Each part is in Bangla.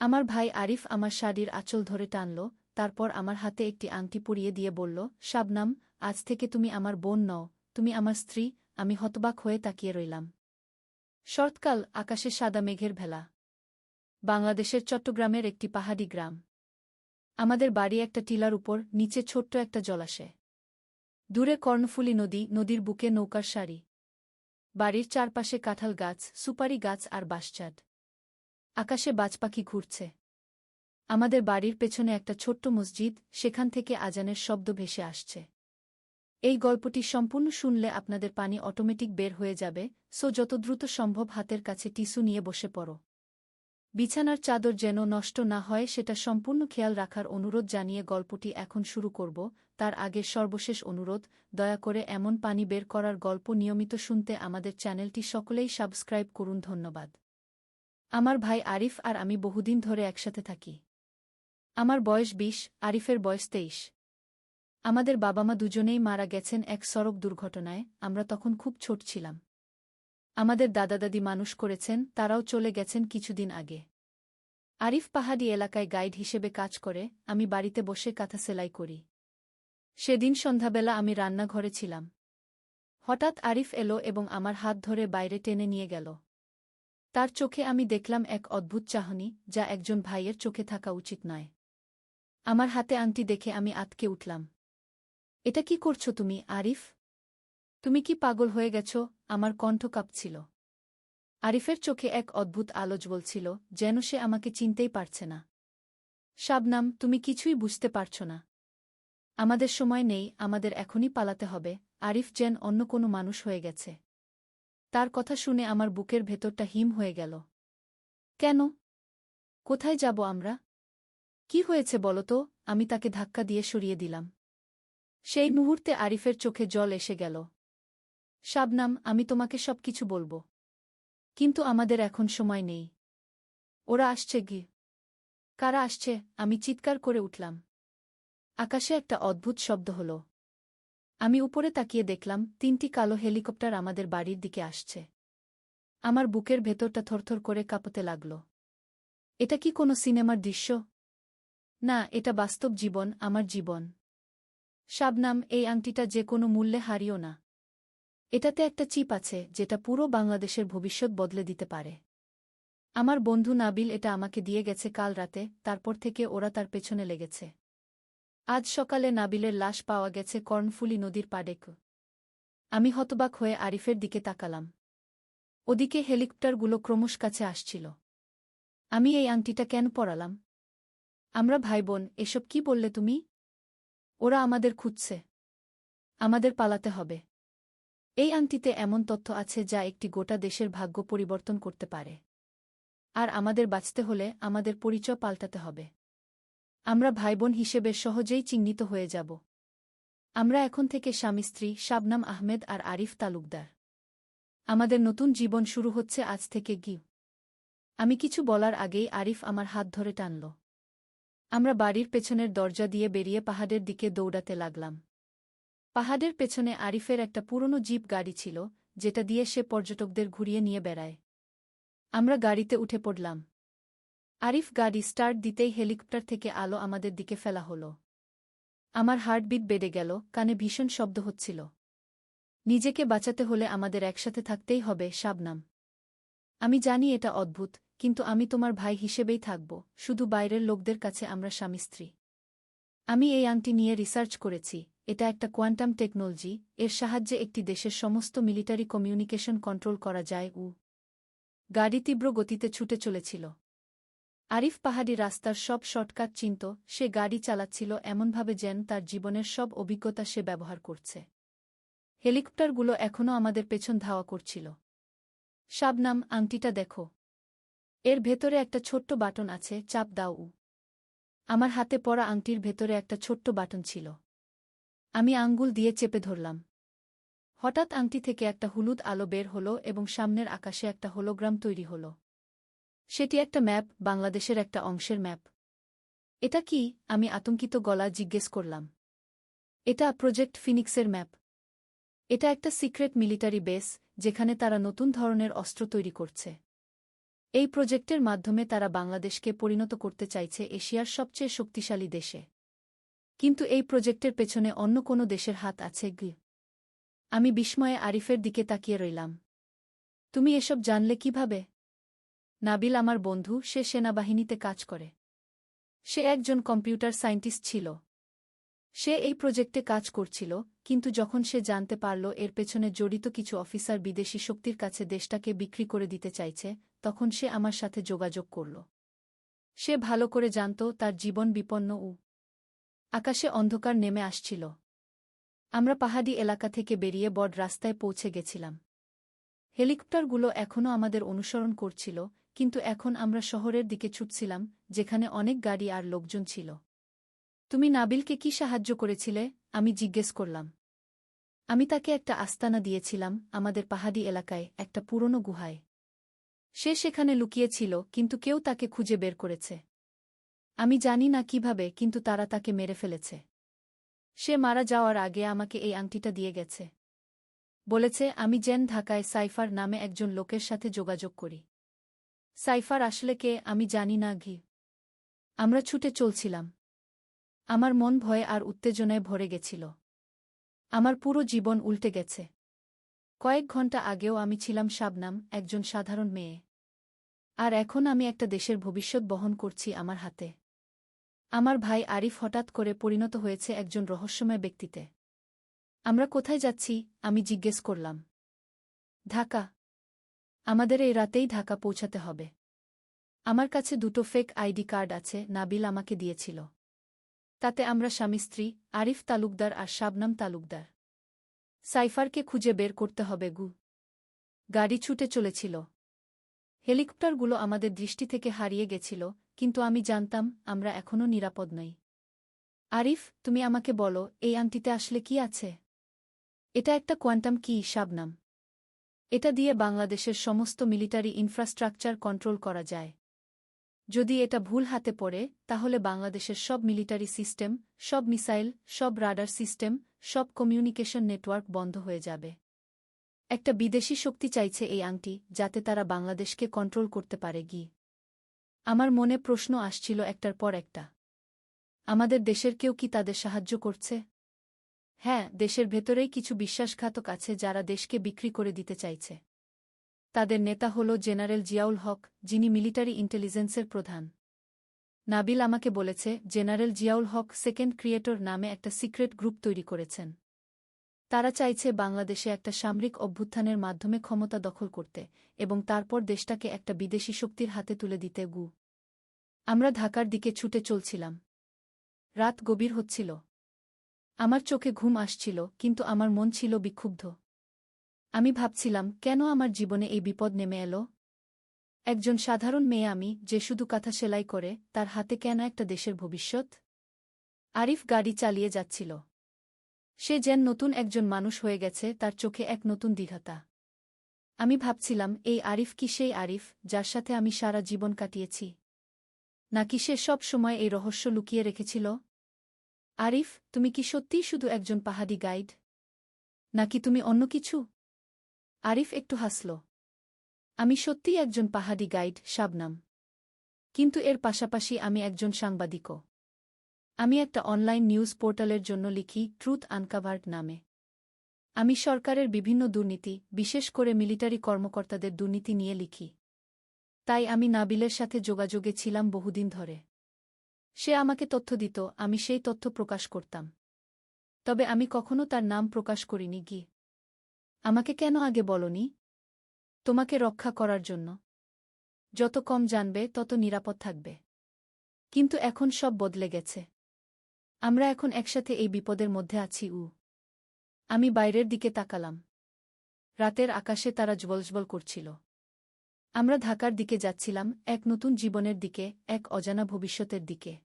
আমার ভাই আরিফ আমার শাড়ির আঁচল ধরে টানল, তারপর আমার হাতে একটি আংটি পরিয়ে দিয়ে বলল, শাবনাম, আজ থেকে তুমি আমার বোন নও, তুমি আমার স্ত্রী। আমি হতবাক হয়ে তাকিয়ে রইলাম। শরৎকাল, আকাশে সাদা মেঘের ভেলা। বাংলাদেশের চট্টগ্রামের একটি পাহাড়ি গ্রাম। আমাদের বাড়ি একটা টিলার উপর, নিচে ছোট্ট একটা জলাশয়। দূরে কর্ণফুলী নদী, নদীর বুকে নৌকার সারি। বাড়ির চারপাশে কাঁঠাল গাছ, সুপারি গাছ আর বাঁশঝাড়। আকাশে বাজপাখি ঘুরছে। আমাদের বাড়ির পেছনে একটা ছোট্ট মসজিদ, সেখান থেকে আজানের শব্দ ভেসে আসছে। এই গল্পটি সম্পূর্ণ শুনলে আপনাদের পানি অটোমেটিক বের হয়ে যাবে, সো যত দ্রুত সম্ভব হাতের কাছে টিস্যু নিয়ে বসে পড়ো। বিছানার চাদর যেন নষ্ট না হয় সেটা সম্পূর্ণ খেয়াল রাখার অনুরোধ জানিয়ে গল্পটি এখন শুরু করব। তার আগে সর্বশেষ অনুরোধ, দয়া করে এমন পানি বের করার গল্প নিয়মিত শুনতে আমাদের চ্যানেলটি সকলেই সাবস্ক্রাইব করুন। ধন্যবাদ। আমার ভাই আরিফ আর আমি বহুদিন ধরে একসাথে থাকি। আমার বয়স ২০, আরিফের বয়স ২৩। আমাদের বাবা-মা দুজনেই মারা গেছেন এক সড়ক দুর্ঘটনায়, আমরা তখন খুব ছোট ছিলাম। আমাদের দাদা-দাদি মানুষ করেছেন, তারাও চলে গেছেন কিছুদিন আগে। আরিফ পাহাড়ি এলাকায় গাইড হিসেবে কাজ করে, আমি বাড়িতে বসে কাঁথা সেলাই করি। সেদিন সন্ধ্যাবেলা আমি রান্নাঘরে ছিলাম। হঠাৎ আরিফ এলো এবং আমার হাত ধরে বাইরে টেনে নিয়ে গেল। তার চোখে আমি দেখলাম এক অদ্ভুত চাহনি, যা একজন ভাইয়ের চোখে থাকা উচিত নয়। আমার হাতে আংটি দেখে আমি আঁতকে উঠলাম। এটা কি করছো তুমি, আরিফ? তুমি কি পাগল হয়ে গেছ? আমার কণ্ঠ কাঁপছিল। আরিফের চোখে এক অদ্ভুত আলো জ্বলছিল, যেন সে আমাকে চিনতেই পারছে না। শাবনাম, তুমি কিছুই বুঝতে পারছ না। আমাদের সময় নেই, আমাদের এখনই পালাতে হবে। আরিফ যেন অন্য কোনো মানুষ হয়ে গেছে। তার কথা শুনে আমার বুকের ভেতরটা হিম হয়ে গেল। কেন? কোথায় যাব আমরা? কি হয়েছে বলো তো? আমি তাকে ধাক্কা দিয়ে সরিয়ে দিলাম। সেই মুহূর্তে আরিফের চোখে জল এসে গেল। শাবনাম, আমি তোমাকে সবকিছু বলবো। কিন্তু আমাদের এখন সময় নেই। ওরা আসছে। গি কারা আসছে? আমি চিৎকার করে উঠলাম। আকাশে একটা অদ্ভুত শব্দ হল। আমি উপরে তাকিয়ে দেখলাম ৩টি কালো হেলিকপ্টার আমাদের বাড়ির দিকে আসছে। আমার বুকের ভেতরটা থরথর করে কাঁপতে লাগল। এটা কি কোনো সিনেমার দৃশ্য? না, এটা বাস্তব জীবন, আমার জীবন। শাবনাম, এই আংটিটা যে কোনো মূল্যে হারিও না। এটাতে একটা চিপ আছে, যেটা পুরো বাংলাদেশের ভবিষ্যৎ বদলে দিতে পারে। আমার বন্ধু নাবিল এটা আমাকে দিয়ে গেছে কাল রাতে, তারপর থেকে ওরা তার পেছনে লেগেছে। আজ সকালে নাবিলের লাশ পাওয়া গেছে কর্ণফুলী নদীর পাড়ে। আমি হতবাক হয়ে আরিফের দিকে তাকালাম। ওদিকে হেলিকপ্টারগুলো ক্রমশ কাছে আসছিল। আমি এই আংটিটা কেন পরালাম? আমরা ভাইবোন, এসব কি বললে তুমি? ওরা আমাদের খুঁজছে। আমাদের পালাতে হবে। এই আংটিতে এমন তথ্য আছে যা একটি গোটা দেশের ভাগ্য পরিবর্তন করতে পারে। আর আমাদের বাঁচতে হলে আমাদের পরিচয় পাল্টাতে হবে। আমরা ভাইবোন হিসেবে সহজেই চিহ্নিত হয়ে যাব। আমরা এখন থেকে স্বামী-স্ত্রী, শাবনাম আহমেদ আর আরিফ তালুকদার। আমাদের নতুন জীবন শুরু হচ্ছে আজ থেকে। আমি কিছু বলার আগেই আরিফ আমার হাত ধরে টানল। আমরা বাড়ির পেছনের দরজা দিয়ে বেরিয়ে পাহাড়ের দিকে দৌড়াতে লাগলাম। পাহাড়ের পেছনে আরিফের একটা পুরনো জিপ গাড়ি ছিল, যেটা দিয়ে সে পর্যটকদের ঘুরিয়ে নিয়ে বেড়ায়। আমরা গাড়িতে উঠে পড়লাম। আরিফ গাড়ি স্টার্ট দিতেই হেলিকপ্টার থেকে আলো আমাদের দিকে ফেলা হলো। আমার হার্টবিট বেড়ে গেল, কানে ভীষণ শব্দ হচ্ছিল। নিজেকে বাঁচাতে হলে আমাদের একসাথে থাকতেই হবে, শাবনাম। আমি জানি এটা অদ্ভুত, কিন্তু আমি তোমার ভাই হিসেবেই থাকব, শুধু বাইরের লোকদের কাছে আমরা স্বামী-স্ত্রী। আমি এই আংটি নিয়ে রিসার্চ করেছি। এটা একটা কোয়ান্টাম টেকনোলজি, এর সাহায্যে একটি দেশের সমস্ত মিলিটারি কমিউনিকেশন কন্ট্রোল করা যায়। গাড়ি তীব্র গতিতে ছুটে চলেছিল। আরিফ পাহাড়ি রাস্তার সব শর্টকাট চিনত, সে গাড়ি চালাচ্ছিল এমনভাবে যেন তার জীবনের সব অভিজ্ঞতা সে ব্যবহার করছে। হেলিকপ্টারগুলো এখনও আমাদের পেছন ধাওয়া করছিল। শাবনাম, আংটিটা দেখো। এর ভেতরে একটা ছোট্ট বাটন আছে, চাপ দাও। আমার হাতে পরা আংটির ভেতরে একটা ছোট্ট বাটন ছিল। আমি আঙ্গুল দিয়ে চেপে ধরলাম। হঠাৎ আংটি থেকে একটা হলুদ আলো বের হলো এবং সামনের আকাশে একটা হোলোগ্রাম তৈরি হল। সেটি একটা ম্যাপ, বাংলাদেশের একটা অংশের ম্যাপ। এটা কি? আমি আতঙ্কিত গলা জিজ্ঞেস করলাম। এটা প্রজেক্ট ফিনিক্সের ম্যাপ। এটা একটা সিক্রেট মিলিটারি বেস, যেখানে তারা নতুন ধরনের অস্ত্র তৈরি করছে। এই প্রজেক্টের মাধ্যমে তারা বাংলাদেশকে পরিণত করতে চাইছে এশিয়ার সবচেয়ে শক্তিশালী দেশে। কিন্তু এই প্রজেক্টের পেছনে অন্য কোনো দেশের হাত আছে কি? আমি বিস্ময়ে আরিফের দিকে তাকিয়ে রইলাম। তুমি এসব জানলে কিভাবে? নাবিল আমার বন্ধু, সে সেনাবাহিনীতে কাজ করে। সে একজন কম্পিউটার সায়েন্টিস্ট ছিল। সে এই প্রজেক্টে কাজ করছিল, কিন্তু যখন সে জানতে পারল এর পেছনে জড়িত কিছু অফিসার বিদেশি শক্তির কাছে দেশটাকে বিক্রি করে দিতে চাইছে, তখন সে আমার সাথে যোগাযোগ করল। সে ভালো করে জানত তার জীবন বিপন্ন আকাশে অন্ধকার নেমে আসছিল। আমরা পাহাড়ি এলাকা থেকে বেরিয়ে বড় রাস্তায় পৌঁছে গেছিলাম। হেলিকপ্টারগুলো এখনও আমাদের অনুসরণ করছিল, কিন্তু এখন আমরা শহরের দিকে ছুটছিলাম, যেখানে অনেক গাড়ি আর লোকজন ছিল। তুমি নাবিলকে কি সাহায্য করেছিলে? আমি জিজ্ঞেস করলাম। আমি তাকে একটা আস্তানা দিয়েছিলাম, আমাদের পাহাড়ি এলাকায়, একটা পুরনো গুহায়। সে সেখানে লুকিয়েছিল, কিন্তু কেউ তাকে খুঁজে বের করেছে। আমি জানি না কিভাবে, কিন্তু তারা তাকে মেরে ফেলেছে। সে মারা যাওয়ার আগে আমাকে এই আংটিটা দিয়ে গেছে। বলেছে আমি যেন ঢাকায় সাইফার নামে একজন লোকের সাথে যোগাযোগ করি। সাইফার আসলে কে আমি জানি না। আমরা ছুটে চলছিলাম। আমার মন ভয়ে আর উত্তেজনায় ভরে গেছিল। আমার পুরো জীবন উল্টে গেছে। কয়েক ঘন্টা আগেও আমি ছিলাম শাবনাম, একজন সাধারণ মেয়ে। আর এখন আমি একটা দেশের ভবিষ্যৎ বহন করছি আমার হাতে। আমার ভাই আরিফ হঠাৎ করে পরিণত হয়েছে একজন রহস্যময় ব্যক্তিতে। আমরা কোথায় যাচ্ছি? আমি জিজ্ঞেস করলাম। ঢাকা। আমাদের এই রাতেই ঢাকা পৌঁছাতে হবে। আমার কাছে দুটো ফেক আইডি কার্ড আছে, নাবিল আমাকে দিয়েছিল। তাতে আমরা স্বামী স্ত্রী, আরিফ তালুকদার আর শাবনাম তালুকদার। সাইফারকে খুঁজে বের করতে হবে। গাড়ি ছুটে চলেছিল। হেলিকপ্টারগুলো আমাদের দৃষ্টি থেকে হারিয়ে গেছিল, কিন্তু আমি জানতাম আমরা এখনও নিরাপদ নই। আরিফ, তুমি আমাকে বলো, এই আংটিতে আসলে কি আছে? এটা একটা কোয়ান্টাম কি, শাবনাম। এটা দিয়ে বাংলাদেশের সমস্ত মিলিটারি ইনফ্রাস্ট্রাকচার কন্ট্রোল করা যায়। যদি এটা ভুল হাতে পড়ে, তাহলে বাংলাদেশের সব মিলিটারি সিস্টেম, সব মিসাইল, সব রাডার সিস্টেম, সব কমিউনিকেশন নেটওয়ার্ক বন্ধ হয়ে যাবে। একটা বিদেশি শক্তি চাইছে এই আংটি, যাতে তারা বাংলাদেশকে কন্ট্রোল করতে পারে। আমার মনে প্রশ্ন আসছিল একটার পর একটা। আমাদের দেশের কেউ কি তাদের সাহায্য করছে? হ্যাঁ, দেশের ভেতরেই কিছু বিশ্বাসঘাতক আছে যারা দেশকে বিক্রি করে দিতে চাইছে। তাদের নেতা হল জেনারেল জিয়াউল হক, যিনি মিলিটারি ইন্টেলিজেন্সের প্রধান। নাবিল আমাকে বলেছে জেনারেল জিয়াউল হক সেকেন্ড ক্রিয়েটর নামে একটা সিক্রেট গ্রুপ তৈরি করেছেন। তারা চাইছে বাংলাদেশে একটা সামরিক অভ্যুত্থানের মাধ্যমে ক্ষমতা দখল করতে, এবং তারপর দেশটাকে একটা বিদেশি শক্তির হাতে তুলে দিতে। আমরা ঢাকার দিকে ছুটে চলছিলাম। রাত গভীর হচ্ছিল। আমার চোখে ঘুম আসছিল, কিন্তু আমার মন ছিল বিক্ষুব্ধ। আমি ভাবছিলাম, কেন আমার জীবনে এই বিপদ নেমে এলো? একজন সাধারণ মেয়ে আমি, যে শুধু কাঁথা সেলাই করে, তার হাতে কেন একটা দেশের ভবিষ্যৎ? আরিফ গাড়ি চালিয়ে যাচ্ছিল। সে যেন নতুন একজন মানুষ হয়ে গেছে, তার চোখে এক নতুন দৃঢ়তা। আমি ভাবছিলাম, এই আরিফ কি সেই আরিফ যার সাথে আমি সারা জীবন কাটিয়েছি? নাকি সে সব সময় এই রহস্য লুকিয়ে রেখেছিল? আরিফ, তুমি কি সত্যিই শুধু একজন পাহাড়ি গাইড? নাকি তুমি অন্য কিছু? আরিফ একটু হাসল। আমি সত্যিই একজন পাহাড়ি গাইড, শাবনাম। কিন্তু এর পাশাপাশি আমি একজন সাংবাদিকও। আমি একটা অনলাইন নিউজ পোর্টালের জন্য লিখি, ট্রুথ আনকাভার্ড নামে। আমি সরকারের বিভিন্ন দুর্নীতি, বিশেষ করে মিলিটারি কর্মকর্তাদের দুর্নীতি নিয়ে লিখি। তাই আমি নাবিলের সাথে যোগাযোগে ছিলাম বহুদিন ধরে। সে আমাকে তথ্য দিত, আমি সেই তথ্য প্রকাশ করতাম। তবে আমি কখনো তার নাম প্রকাশ করিনি। আমাকে কেন আগে বলনি? তোমাকে রক্ষা করার জন্য। যত কম জানবে তত নিরাপদ থাকবে। কিন্তু এখন সব বদলে গেছে। আমরা এখন একসাথে এই বিপদের মধ্যে আছি। আমি বাইরের দিকে তাকালাম। রাতের আকাশে তারা জ্বলজ্বল করছিল। আমরা ঢাকার দিকে যাচ্ছিলাম, এক নতুন জীবনের দিকে, এক অজানা ভবিষ্যতের দিকে।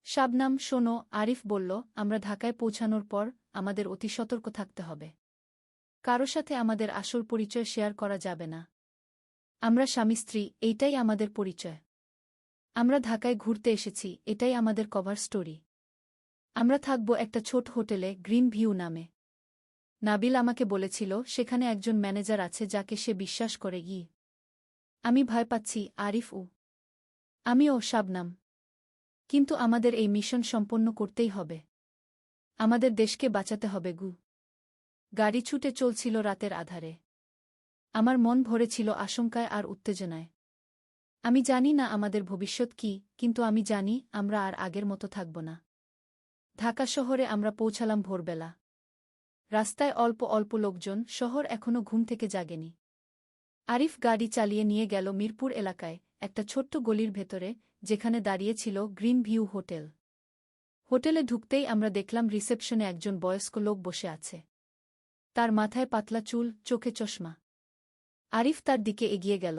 শাবনাম, শোনো, আরিফ বলল, আমরা ঢাকায় পৌঁছানোর পর আমাদের অতি সতর্ক থাকতে হবে। কারো সাথে আমাদের আসল পরিচয় শেয়ার করা যাবে না। আমরা স্বামী স্ত্রী, এইটাই আমাদের পরিচয়। আমরা ঢাকায় ঘুরতে এসেছি, এটাই আমাদের কভার স্টোরি। আমরা থাকব একটা ছোট হোটেলে, গ্রিন ভিউ নামে। নাবিল আমাকে বলেছিল সেখানে একজন ম্যানেজার আছে যাকে সে বিশ্বাস করে। আমি ভয় পাচ্ছি, আরিফ আমিও, শাবনাম। কিন্তু আমাদের এই মিশন সম্পন্ন করতেই হবে। আমাদের দেশকে বাঁচাতে হবে গু। গাড়ি ছুটে চলছিল রাতের আধারে। আমার মন ভরেছিল আশঙ্কায় আর উত্তেজনায়। আমি জানি না আমাদের ভবিষ্যৎ কি, কিন্তু আমি জানি আমরা আর আগের মতো থাকব না। ঢাকা শহরে আমরা পৌঁছালাম ভোরবেলা। রাস্তায় অল্প অল্প লোকজন, শহর এখনো ঘুম থেকে জাগেনি। আরিফ গাড়ি চালিয়ে নিয়ে গেল মিরপুর এলাকায়, একটা ছোট্ট গলির ভেতরে, যেখানে দাঁড়িয়েছিল গ্রিন ভিউ হোটেল। হোটেলে ঢুকতেই আমরা দেখলাম রিসেপশনে একজন বয়স্ক লোক বসে আছে। তার মাথায় পাতলা চুল, চোখে চশমা। আরিফ তার দিকে এগিয়ে গেল।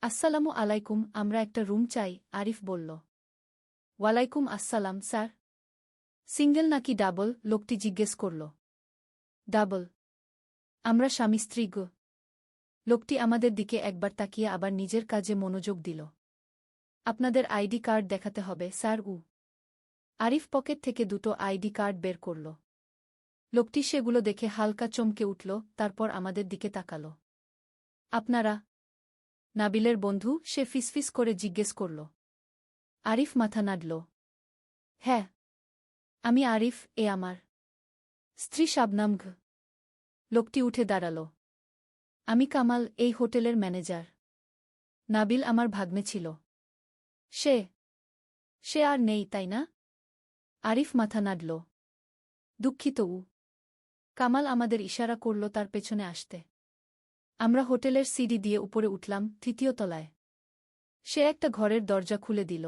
আসসালামু আলাইকুম, আমরা একটা রুম চাই, আরিফ বলল। ওয়ালাইকুম আসসালাম, স্যার। সিঙ্গেল নাকি ডাবল? লোকটি জিজ্ঞেস করল। ডাবল। আমরা স্বামী স্ত্রী গো। লোকটি আমাদের দিকে একবার তাকিয়ে আবার নিজের কাজে মনোযোগ দিল। আপনাদের আইডি কার্ড দেখাতে হবে, স্যার। আরিফ পকেট থেকে দুটো আইডি কার্ড বের করল। লোকটি সেগুলো দেখে হালকা চমকে উঠল, তারপর আমাদের দিকে তাকাল। আপনারা নাবিলের বন্ধু? সে ফিসফিস করে জিজ্ঞেস করল। আরিফ মাথা নাড়ল। হ্যাঁ, আমি আরিফ, এ আমার স্ত্রী শাবনাম ঘ। লোকটি উঠে দাঁড়াল। আমি কামাল, এই হোটেলের ম্যানেজার। নাবিল আমার ভাগ্নে ছিল। সে সে আর নেই, তাই না? আরিফ মাথা নাড়ল। দুঃখিত। কামাল আমাদের ইশারা করল তার পেছনে আসতে। আমরা হোটেলের সিঁড়ি দিয়ে উপরে উঠলাম, তৃতীয় তলায়। সে একটা ঘরের দরজা খুলে দিল।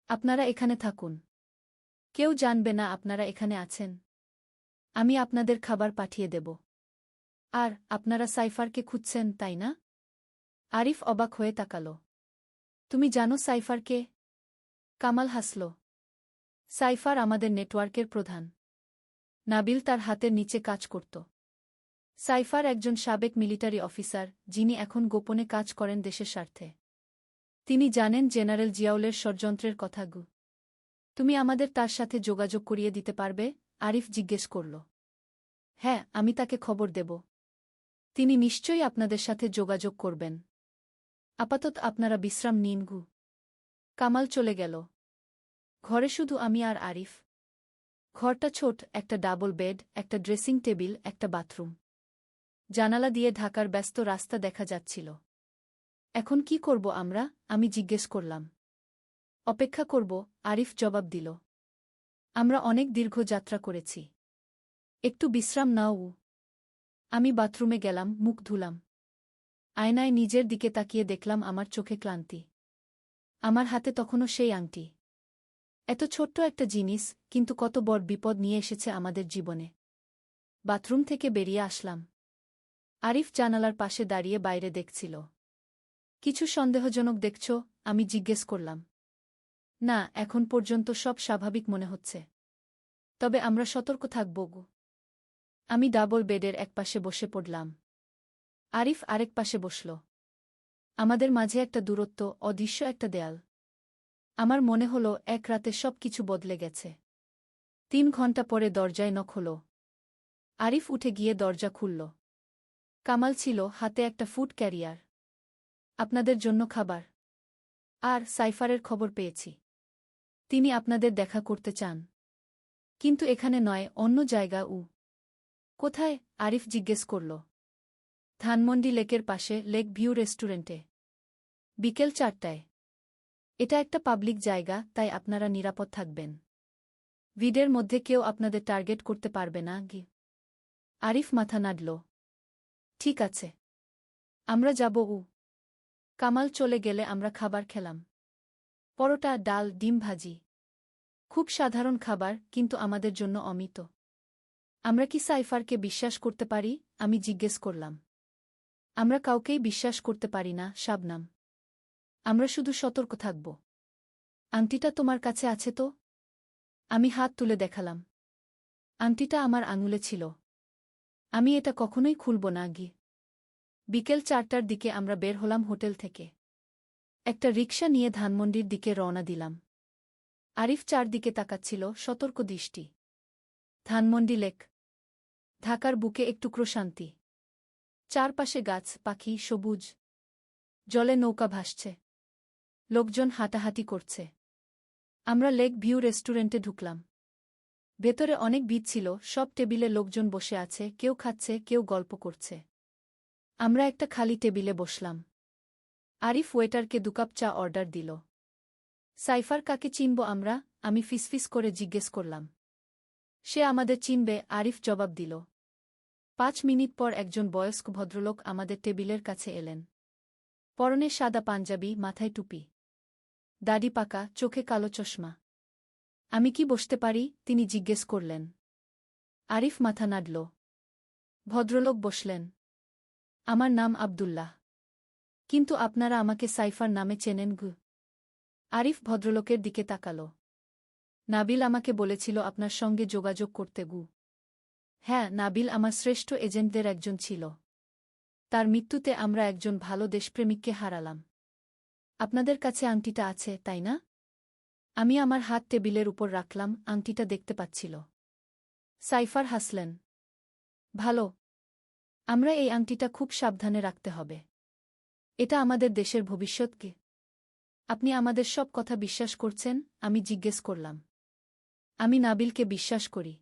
আপনারা এখানে থাকুন। কেউ জানবে না আপনারা এখানে আছেন। আমি আপনাদের খাবার পাঠিয়ে দেব। আর আপনারা সাইফারকে খুঁজছেন, তাই না? আরিফ অবাক হয়ে তাকাল। তুমি জানো সাইফারকে? কামাল হাসল। সাইফার আমাদের নেটওয়ার্কের প্রধান। নাবিল তার হাতের নিচে কাজ করত। সাইফার একজন সাবেক মিলিটারি অফিসার, যিনি এখন গোপনে কাজ করেন দেশের স্বার্থে। তিনি জানেন জেনারেল জিয়াউলের ষড়যন্ত্রের কথা গু। তুমি আমাদের তার সাথে যোগাযোগ করিয়ে দিতে পারবে? আরিফ জিজ্ঞেস করল। হ্যাঁ, আমি তাকে খবর দেব। তিনি নিশ্চয়ই আপনাদের সাথে যোগাযোগ করবেন। আপাতত আপনারা বিশ্রাম নিন গু। কামাল চলে গেল। ঘরে শুধু আমি আর আরিফ। ঘরটা ছোট, একটা ডাবল বেড, একটা ড্রেসিং টেবিল, একটা বাথরুম। জানালা দিয়ে ঢাকার ব্যস্ত রাস্তা দেখা যাচ্ছিল। এখন কি করব আমরা? আমি জিজ্ঞেস করলাম। অপেক্ষা করব, আরিফ জবাব দিল। আমরা অনেক দীর্ঘ যাত্রা করেছি। একটু বিশ্রাম নাও। আমি বাথরুমে গেলাম, মুখ ধুলাম। আয়নায় নিজের দিকে তাকিয়ে দেখলাম আমার চোখে ক্লান্তি। আমার হাতে তখনও সেই আংটি। এত ছোট্ট একটা জিনিস, কিন্তু কত বড় বিপদ নিয়ে এসেছে আমাদের জীবনে। বাথরুম থেকে বেরিয়ে আসলাম। আরিফ জানালার পাশে দাঁড়িয়ে বাইরে দেখছিল। কিছু সন্দেহজনক দেখছ? আমি জিজ্ঞেস করলাম। না, এখন পর্যন্ত সব স্বাভাবিক মনে হচ্ছে। তবে আমরা সতর্ক থাকব গো। আমি ডাবল বেডের একপাশে বসে পড়লাম। আরিফ আরেক পাশে বসল। আমাদের মাঝে একটা দূরত্ব, অদৃশ্য একটা দেয়াল। আমার মনে হলো এক রাতে সব কিছু বদলে গেছে। 3 ঘন্টা পরে দরজায় নক হল। আরিফ উঠে গিয়ে দরজা খুলল। কামাল ছিল, হাতে একটা ফুড ক্যারিয়ার। আপনাদের জন্য খাবার। আর সাইফারের খবর পেয়েছি। তিনি আপনাদের দেখা করতে চান। কিন্তু এখানে নয়, অন্য জায়গা। কোথায়? আরিফ জিজ্ঞেস করল। ধানমন্ডি লেকের পাশে, লেক ভিউ রেস্টুরেন্টে। বিকেল 4টায়। এটা একটা পাবলিক জায়গা, তাই আপনারা নিরাপদ থাকবেন। ভিডের মধ্যে কেউ আপনাদের টার্গেট করতে পারবে না গি। আরিফ মাথা নাড়ল। ঠিক আছে, আমরা যাব। কামাল চলে গেলে আমরা খাবার খেলাম। পরোটা, ডাল, ডিম ভাজি। খুব সাধারণ খাবার, কিন্তু আমাদের জন্য অমিত। আমরা কি সাইফারকে বিশ্বাস করতে পারি? আমি জিজ্ঞেস করলাম। আমরা কাউকেই বিশ্বাস করতে পারি না, শাবনাম। আমরা শুধু সতর্ক থাকব। আংটিটা তোমার কাছে আছে তো? আমি হাত তুলে দেখালাম। আংটিটা আমার আঙুলে ছিল। আমি এটা কখনোই খুলব না গি। বিকেল 4টার দিকে আমরা বের হলাম হোটেল থেকে। একটা রিকশা নিয়ে ধানমন্ডির দিকে রওনা দিলাম। আরিফ চারদিকে তাকাচ্ছিল, সতর্ক দৃষ্টি। ধানমন্ডি লেক। ঢাকার বুকে একটুকরো শান্তি। চারপাশে গাছ, পাখি, সবুজ। জলে নৌকা ভাসছে। লোকজন হাঁটাহাঁটি করছে। আমরা লেক ভিউ রেস্টুরেন্টে ঢুকলাম। ভেতরে অনেক ভিড় ছিল, সব টেবিলে লোকজন বসে আছে, কেউ খাচ্ছে, কেউ গল্প করছে। আমরা একটা খালি টেবিলে বসলাম। আরিফ ওয়েটারকে 2 কাপ চা অর্ডার দিল। সাইফার কাকে চিনব আমরা? আমি ফিসফিস করে জিজ্ঞেস করলাম। সে আমাদের চিনবে, আরিফ জবাব দিল। 5 মিনিট পর একজন বয়স্ক ভদ্রলোক আমাদের টেবিলের কাছে এলেন। পরনে সাদা পাঞ্জাবি, মাথায় টুপি, দাড়ি পাকা, চোখে কালো চশমা। আমি কি বসতে পারি? তিনি জিজ্ঞেস করলেন। আরিফ মাথা নাড়ল। ভদ্রলোক বসলেন। আমার নাম আব্দুল্লাহ। কিন্তু আপনারা আমাকে সাইফার নামে চেনেন গু? আরিফ ভদ্রলোকের দিকে তাকাল। নাবিল আমাকে বলেছিল আপনার সঙ্গে যোগাযোগ করতে গু। হ্যাঁ, নাবিল আমার শ্রেষ্ঠ এজেন্টদের একজন ছিল। তার মৃত্যুতে আমরা একজন ভালো দেশপ্রেমিককে হারালাম। আপনাদের কাছে আংটিটা আছে, তাই না? আমি আমার হাত টেবিলের উপর রাখলাম, আংটিটা দেখতে পাচ্ছিল। সাইফার হাসলেন। ভালো। আমরা এই আংটিটা খুব সাবধানে রাখতে হবে। এটা আমাদের দেশের ভবিষ্যৎকে। আপনি আমাদের সব কথা বিশ্বাস করছেন? আমি জিজ্ঞেস করলাম। আমি নাবিলকে বিশ্বাস করি।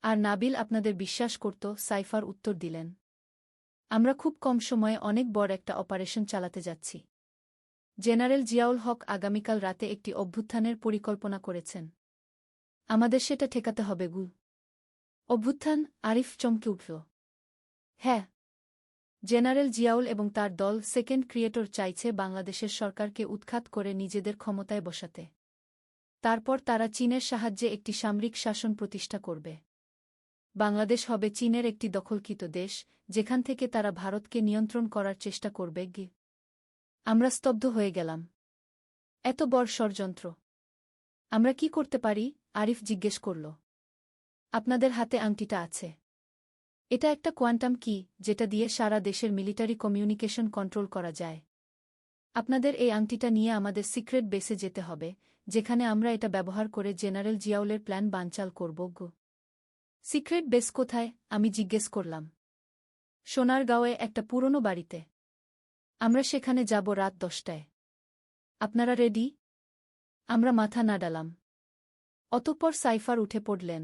আর নাবিল আপনাদের বিশ্বাস করত, সাইফার উত্তর দিলেন। আমরা খুব কম সময়ে অনেক বড় একটা অপারেশন চালাতে যাচ্ছি। জেনারেল জিয়াউল হক আগামীকাল রাতে একটি অভ্যুত্থানের পরিকল্পনা করেছেন। আমাদের সেটা ঠেকাতে হবে গু। অভ্যুত্থান? আরিফ চমকে উঠল। হ্যাঁ। জেনারেল জিয়াউল এবং তার দল সেকেন্ড ক্রিয়েটর চাইছে বাংলাদেশের সরকারকে উৎখাত করে নিজেদের ক্ষমতায় বসাতে। তারপর তারা চীনের সাহায্যে একটি সামরিক শাসন প্রতিষ্ঠা করবে। বাংলাদেশ হবে চীনের একটি দখলকৃত দেশ, যেখান থেকে তারা ভারতকে নিয়ন্ত্রণ করার চেষ্টা করবে গি। আমরা স্তব্ধ হয়ে গেলাম। এত বড় ষড়যন্ত্র! আমরা কি করতে পারি? আরিফ জিজ্ঞেস করল। আপনাদের হাতে আংটিটা আছে। এটা একটা কোয়ান্টাম কি, যেটা দিয়ে সারা দেশের মিলিটারি কমিউনিকেশন কন্ট্রোল করা যায়। আপনাদের এই আংটিটা নিয়ে আমাদের সিক্রেট বেসে যেতে হবে, যেখানে আমরা এটা ব্যবহার করে জেনারেল জিয়াউলের প্ল্যান বানচাল করব গো। সিক্রেট বেস কোথায়? আমি জিজ্ঞেস করলাম। সোনারগাঁওয়ে একটা পুরনো বাড়িতে। আমরা সেখানে যাব রাত 10টায়। আপনারা রেডি? আমরা মাথা নাড়ালাম। অতঃপর সাইফার উঠে পড়লেন।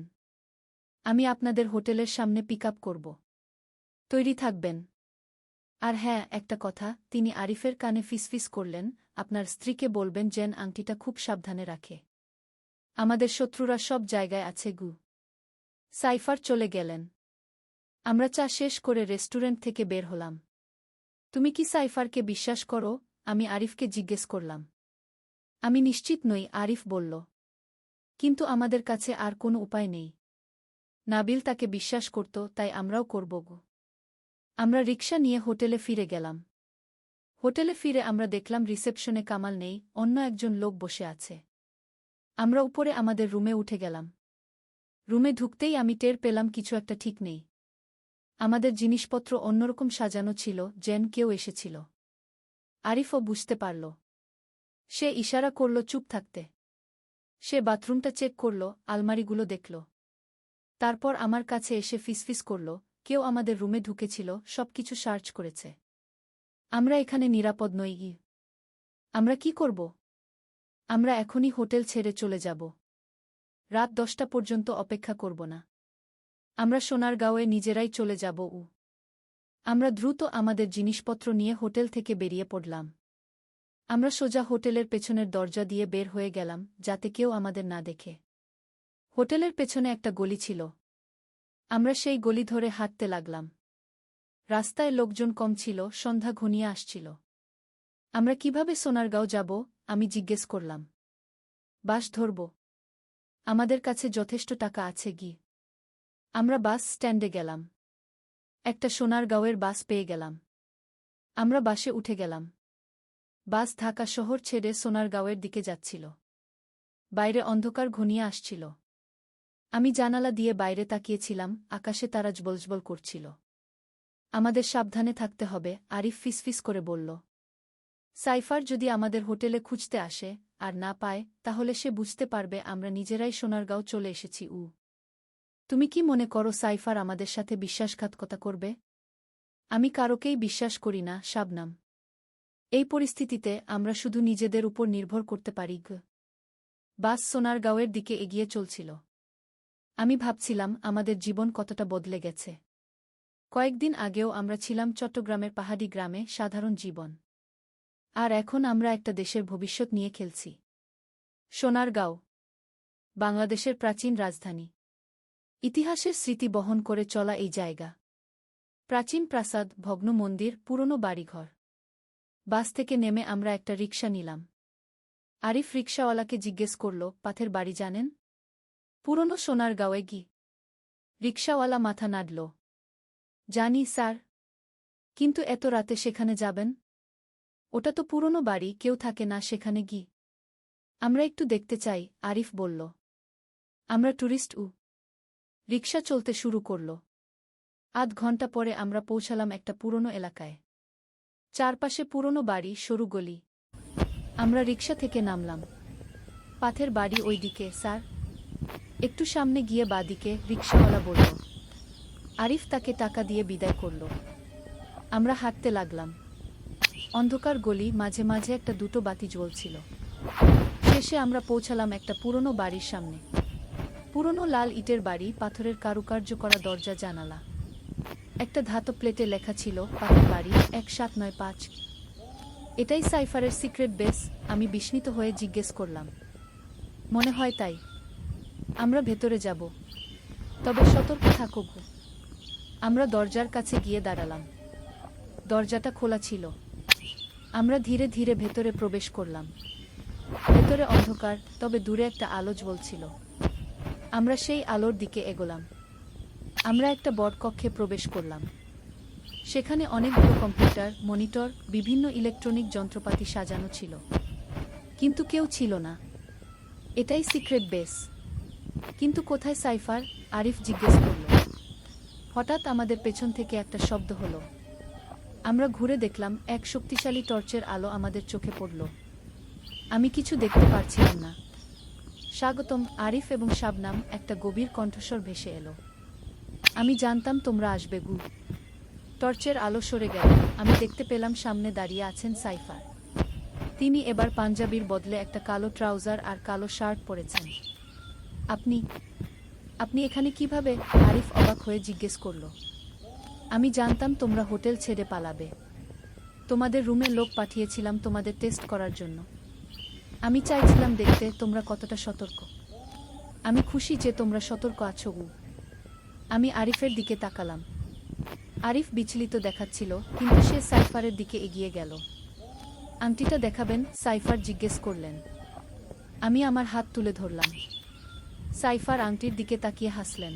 আমি আপনাদের হোটেলের সামনে পিক আপ করব। তৈরি থাকবেন। আর হ্যাঁ, একটা কথা, তিনি আরিফের কানে ফিসফিস করলেন, আপনার স্ত্রীকে বলবেন যেন আংটিটা খুব সাবধানে রাখে। আমাদের শত্রুরা সব জায়গায় আছে গু। সাইফার চলে গেলেন। আমরা চা শেষ করে রেস্টুরেন্ট থেকে বের হলাম। তুমি কি সাইফারকে বিশ্বাস করো? আমি আরিফকে জিজ্ঞেস করলাম। আমি নিশ্চিত নই, আরিফ বলল। কিন্তু আমাদের কাছে আর কোনো উপায় নেই। নাবিল তাকে বিশ্বাস করত, তাই আমরাও করব গো। আমরা রিকশা নিয়ে হোটেলে ফিরে গেলাম। হোটেলে ফিরে আমরা দেখলাম রিসেপশনে কামাল নেই, অন্য একজন লোক বসে আছে। আমরা উপরে আমাদের রুমে উঠে গেলাম। রুমে ঢুকতেই আমি টের পেলাম কিছু একটা ঠিক নেই। আমাদের জিনিসপত্র অন্যরকম সাজানো ছিল, যেন কেউ এসেছিল। আরিফও বুঝতে পারল। সে ইশারা করল চুপ থাকতে। সে বাথরুমটা চেক করল, আলমারিগুলো দেখল। তারপর আমার কাছে এসে ফিসফিস করল, কেউ আমাদের রুমে ঢুকেছিল, সবকিছু সার্চ করেছে। আমরা এখানে নিরাপদ নই। আমরা কি করব? আমরা এখনই হোটেল ছেড়ে চলে যাব। রাত 10টা পর্যন্ত অপেক্ষা করব না। আমরা সোনারগাঁওয়ে নিজেরাই চলে যাব। আমরা দ্রুত আমাদের জিনিসপত্র নিয়ে হোটেল থেকে বেরিয়ে পড়লাম। আমরা সোজা হোটেলের পেছনের দরজা দিয়ে বের হয়ে গেলাম, যাতে কেউ আমাদের না দেখে। হোটেলের পেছনে একটা গলি ছিল। আমরা সেই গলি ধরে হাঁটতে লাগলাম। রাস্তায় লোকজন কম ছিল, সন্ধ্যা ঘনিয়ে আসছিল। আমরা কিভাবে সোনারগাঁও যাব? আমি জিজ্ঞেস করলাম। বাস ধরব। আমাদের কাছে যথেষ্ট টাকা আছে গি। আমরা বাস স্ট্যান্ডে গেলাম। একটা সোনারগাঁওয়ের বাস পেয়ে গেলাম। আমরা বাসে উঠে গেলাম। বাস ঢাকা শহর ছেড়ে সোনারগাঁওয়ের দিকে যাচ্ছিল। বাইরে অন্ধকার ঘনিয়ে আসছিল। আমি জানালা দিয়ে বাইরে তাকিয়েছিলাম, আকাশে তারা জ্বলজ্বল করছিল। আমাদের সাবধানে থাকতে হবে, আরিফ ফিসফিস করে বলল। সাইফার যদি আমাদের হোটেলে খুঁজতে আসে, আর না পায়, তাহলে সে বুঝতে পারবে আমরা নিজেরাই সোনারগাঁও চলে এসেছি। তুমি কি মনে করো সাইফার আমাদের সাথে বিশ্বাসঘাতকতা করবে? আমি কারোকেই বিশ্বাস করি না, শাবনাম। এই পরিস্থিতিতে আমরা শুধু নিজেদের উপর নির্ভর করতে পারি। বাস সোনারগাঁওয়ের দিকে এগিয়ে চলছিল। আমি ভাবছিলাম আমাদের জীবন কতটা বদলে গেছে। কয়েকদিন আগেও আমরা ছিলাম চট্টগ্রামের পাহাড়ি গ্রামে, সাধারণ জীবন। আর এখন আমরা একটা দেশের ভবিষ্যৎ নিয়ে খেলছি। সোনারগাঁও, বাংলাদেশের প্রাচীন রাজধানী। ইতিহাসের স্মৃতি বহন করে চলা এই জায়গা। প্রাচীন প্রাসাদ, ভগ্ন মন্দির, পুরনো বাড়িঘর। বাস থেকে নেমে আমরা একটা রিকশা নিলাম। আরিফ রিকশাওয়ালাকে জিজ্ঞেস করল, পাথের বাড়ি জানেন? পুরনো সোনারগাঁওয়ে গি? রিকশাওয়ালা মাথা নাড়ল। জানি স্যার, কিন্তু এত রাতে সেখানে যাবেন? ওটা তো পুরনো বাড়ি, কেউ থাকে না সেখানে গি। আমরা একটু দেখতে চাই, আরিফ বলল। আমরা ট্যুরিস্ট। রিকশা চলতে শুরু করল। আধ ঘন্টা পরে আমরা পৌঁছালাম একটা পুরনো এলাকায়। চারপাশে পুরনো বাড়ি, সরু গলি। আমরা রিকশা থেকে নামলাম। পাথের বাড়ি ওই দিকে স্যার। একটু সামনে গিয়ে বাদিকে, রিকশাওয়ালা বলল। আরিফ তাকে টাকা দিয়ে বিদায় করল। আমরা হাঁটতে লাগলাম। অন্ধকার গলি, মাঝে মাঝে একটা দুটো বাতি জ্বলছিল। শেষে আমরা পৌঁছালাম একটা পুরনো বাড়ির সামনে। পুরনো লাল ইটের বাড়ি, পাথরের কারুকার্য করা দরজা জানালা। একটা ধাতব প্লেটে লেখা ছিল, পাথের বাড়ি 1795। এটাই সাইফারের সিক্রেট বেস। আমি বিস্মিত হয়ে জিজ্ঞেস করলাম। মনে হয় তাই। আমরা ভেতরে যাব, তবে সতর্ক থাকো। আমরা দরজার কাছে গিয়ে দাঁড়ালাম। দরজাটা খোলা ছিল। আমরা ধীরে ধীরে ভেতরে প্রবেশ করলাম। ভেতরে অন্ধকার, তবে দূরে একটা আলো জ্বলছিল। আমরা সেই আলোর দিকে এগোলাম। আমরা একটা বড় কক্ষে প্রবেশ করলাম। সেখানে অনেকগুলো কম্পিউটার, মনিটর, বিভিন্ন ইলেকট্রনিক যন্ত্রপাতি সাজানো ছিল। কিন্তু কেউ ছিল না। এটাই সিক্রেট বেস। কিন্তু কোথায় সাইফার? আরিফ জিজ্ঞেস করল। হঠাৎ আমাদের পেছন থেকে একটা শব্দ হলো। আমরা ঘুরে দেখলাম, এক শক্তিশালী টর্চের আলো আমাদের চোখে পড়ল। আমি কিছু দেখতে পারছিলাম না। স্বাগতম, আরিফ এবং শাবনাম, একটা গভীর কণ্ঠস্বর ভেসে এলো। আমি জানতাম তোমরা আসবে। টর্চের আলো সরে গেল। আমি দেখতে পেলাম সামনে দাঁড়িয়ে আছেন সাইফার। তিনি এবার পাঞ্জাবির বদলে একটা কালো ট্রাউজার আর কালো শার্ট পরেছেন। আপনি এখানে কিভাবে? আরিফ অবাক হয়ে জিজ্ঞেস করল। আমি জানতাম তোমরা হোটেল ছেড়ে পালাবে। তোমাদের রুমে লোক পাঠিয়েছিলাম তোমাদের টেস্ট করার জন্য। আমি চাইছিলাম দেখতে তোমরা কতটা সতর্ক। আমি খুশি যে তোমরা সতর্ক আছো। আমি আরিফের দিকে তাকালাম। আরিফ বিচলিত দেখাচ্ছিল, কিন্তু সে সাইফারের দিকে এগিয়ে গেল। আংটিটা দেখাবেন? সাইফার জিজ্ঞেস করলেন। আমি আমার হাত তুলে ধরলাম। সাইফার আংটির দিকে তাকিয়ে হাসলেন।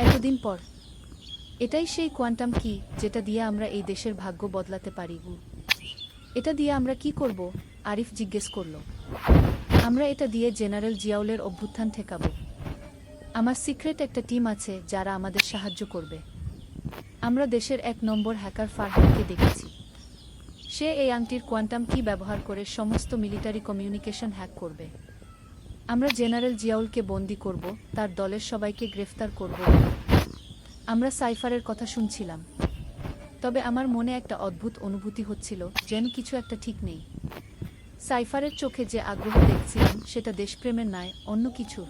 এতদিন পর? এটাই সেই কোয়ান্টাম কি, যেটা দিয়ে আমরা এই দেশের ভাগ্য বদলাতে পারি। এটা দিয়ে আমরা কি করব? আরিফ জিজ্ঞেস করল। আমরা এটা দিয়ে জেনারেল জিয়াউলের অভ্যুত্থান ঠেকাব। আমার সিক্রেট একটা টিম আছে যারা আমাদের সাহায্য করবে। আমরা দেশের 1 নম্বর হ্যাকার ফারহানকে দেখেছি। সে এই আংটির কোয়ান্টাম কি ব্যবহার করে সমস্ত মিলিটারি কমিউনিকেশন হ্যাক করবে। আমরা জেনারেল জিয়াউলকে বন্দী করব, তার দলের সবাইকে গ্রেফতার করব। আমরা সাইফারের কথা শুনছিলাম, তবে আমার মনে একটা অদ্ভুত অনুভূতি হচ্ছিল, যেন কিছু একটা ঠিক নেই। সাইফারের চোখে যে আগ্রহ দেখছিলাম, সেটা দেশপ্রেমের নয়, অন্য কিছু।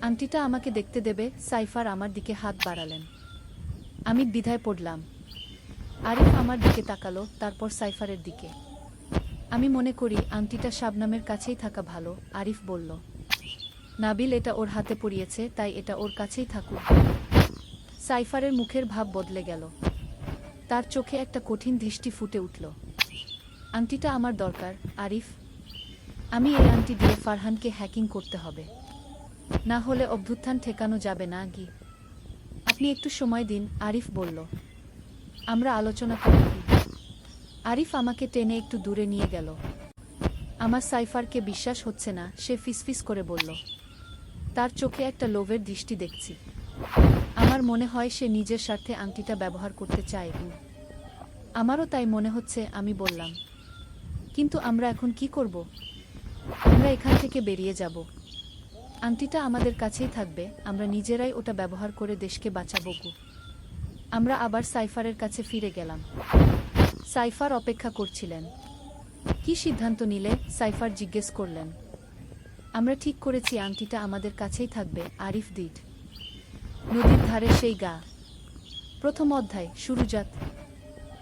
আংটিটা আমাকে দেখতে দেবে? সাইফার আমার দিকে হাত বাড়ালেন। আমি দ্বিধায় পড়লাম। আরিফ আমার দিকে তাকালো, তারপর সাইফারের দিকে। আমি মনে করি আংটিটা শাবনামের কাছেই থাকা ভালো, আরিফ বলল। নাবিল এটা ওর হাতে পরিয়েছে, তাই এটা ওর কাছেই থাকুক। সাইফারের মুখের ভাব বদলে গেল। তার চোখে একটা কঠিন দৃষ্টি ফুটে উঠল। আংটিটা আমার দরকার, আরিফ। আমি এই আংটি দিয়ে ফারহানকে হ্যাকিং করতে হবে, না হলে অভ্যুত্থান ঠেকানো যাবে না। আপনি একটু সময় দিন, আরিফ বলল। আমরা আলোচনা করি। আরিফ আমাকে টেনে একটু দূরে নিয়ে গেল। আমার সাইফারকে বিশ্বাস হচ্ছে না, সে ফিসফিস করে বলল। তার চোখে একটা লোভের দৃষ্টি দেখছি। আমার মনে হয় সে নিজের স্বার্থে আংটিটা ব্যবহার করতে চায়। আমারও তাই মনে হচ্ছে, আমি বললাম। কিন্তু আমরা এখন কি করব? আমরা এখান থেকে বেরিয়ে যাব। আংটিটা আমাদের কাছেই থাকবে, আমরা নিজেরাই ওটা ব্যবহার করে দেশকে বাঁচাবো। আমরা আবার সাইফারের কাছে ফিরে গেলাম। সাইফার অপেক্ষা করছিলেন। কি সিদ্ধান্ত নিলে? সাইফার জিজ্ঞেস করলেন। আমরা ঠিক করেছি আংটিটা আমাদের কাছেই থাকবে। আরিফ দিট। নদীর ধারে সেই গা। প্রথম অধ্যায় শুরুজাত।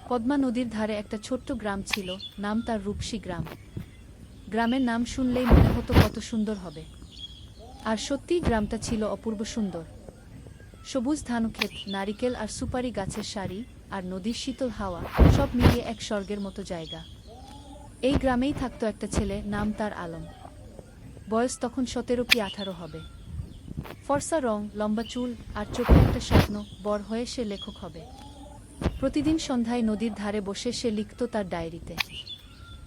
পদ্মা নদীর ধারে একটা ছোট্ট গ্রাম ছিল, নাম তার রূপসী গ্রাম। গ্রামের নাম শুনলেই মনে হতো কত সুন্দর হবে। আর সত্যিই গ্রামটা ছিল অপূর্ব সুন্দর। সবুজ ধানক্ষেত, নারিকেল আর সুপারি গাছের সারি, আর নদীর শীতল হাওয়া, সব মিলিয়ে এক স্বর্গের মতো জায়গা। এই গ্রামেই থাকতো একটা ছেলে, নাম তার আলম। বয়স তখন 17 কি 18 হবে। ফর্সা রং, লম্বা চুল, আর চোখে একটা স্বপ্ন, বড় হয়ে সে লেখক হবে। প্রতিদিন সন্ধ্যায় নদীর ধারে বসে সে লিখত তার ডায়েরিতে।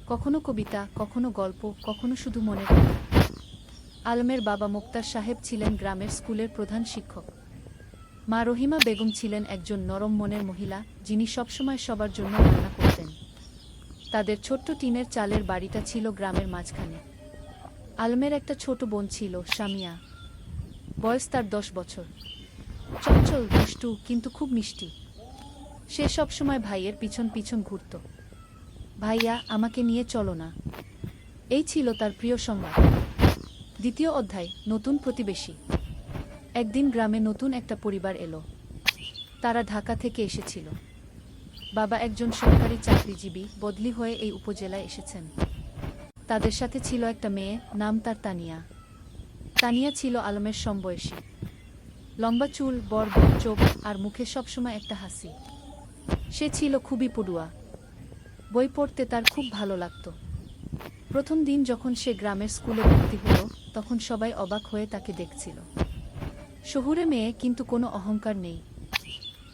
কখনো কবিতা, কখনো গল্প, কখনো শুধু মনের কথা। আলমের বাবা মোক্তার সাহেব ছিলেন গ্রামের স্কুলের প্রধান শিক্ষক। মা রহিমা বেগম ছিলেন একজন নরম মনের মহিলা, যিনি সবসময় সবার জন্য রান্না করতেন। তাদের ছোট্ট টিনের চালের বাড়িটা ছিল গ্রামের মাঝখানে। আলমের একটা ছোট বোন ছিল, সামিয়া। বয়স তার 10 বছর। চঞ্চল, দুষ্টু, কিন্তু খুব মিষ্টি। সে সবসময় ভাইয়ের পিছন পিছন ঘুরত। ভাইয়া, আমাকে নিয়ে চলো না। এই ছিল তার প্রিয় সংবাদ। দ্বিতীয় অধ্যায় নতুন প্রতিবেশী। একদিন গ্রামে নতুন একটা পরিবার এলো। তারা ঢাকা থেকে এসেছিল। বাবা একজন সরকারি চাকরিজীবী, বদলি হয়ে এই উপজেলায় এসেছেন। তাদের সাথে ছিল একটা মেয়ে, নাম তার তানিয়া। তানিয়া ছিল আলমের সমবয়সী। লম্বা চুল, বড় বড় চোখ, আর মুখে সবসময় একটা হাসি। সে ছিল খুবই পড়ুয়া। বই পড়তে তার খুব ভালো লাগত। প্রথম দিন যখন সে গ্রামের স্কুলে ভর্তি হল, তখন সবাই অবাক হয়ে তাকে দেখছিল। শহুরে মেয়ে, কিন্তু কোনো অহংকার নেই।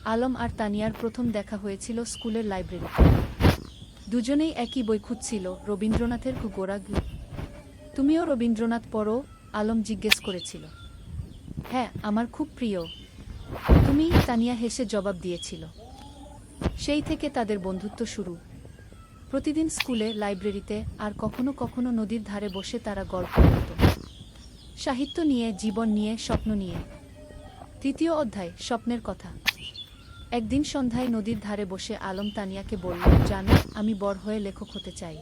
আলম আর তানিয়ার প্রথম দেখা হয়েছিল স্কুলের লাইব্রেরিতে। দুজনেই একই বই খুঁজছিল, রবীন্দ্রনাথের গোরাগু। তুমিও রবীন্দ্রনাথ পড়ো? আলম জিজ্ঞেস করেছিল। হ্যাঁ, আমার খুব প্রিয়। তুমি? তানিয়া হেসে জবাব দিয়েছিল। সেই থেকে তাদের বন্ধুত্ব শুরু। প্রতিদিন স্কুলে, লাইব্রেরিতে, আর কখনো কখনো নদীর ধারে বসে তারা গল্প করত। সাহিত্য নিয়ে, জীবন নিয়ে, স্বপ্ন নিয়ে। তৃতীয় অধ্যায় স্বপ্নের কথা। একদিন সন্ধ্যায় নদীর ধারে বসে আলম তানিয়াকে বলল, জানো, আমি বড় হয়ে লেখক হতে চাই।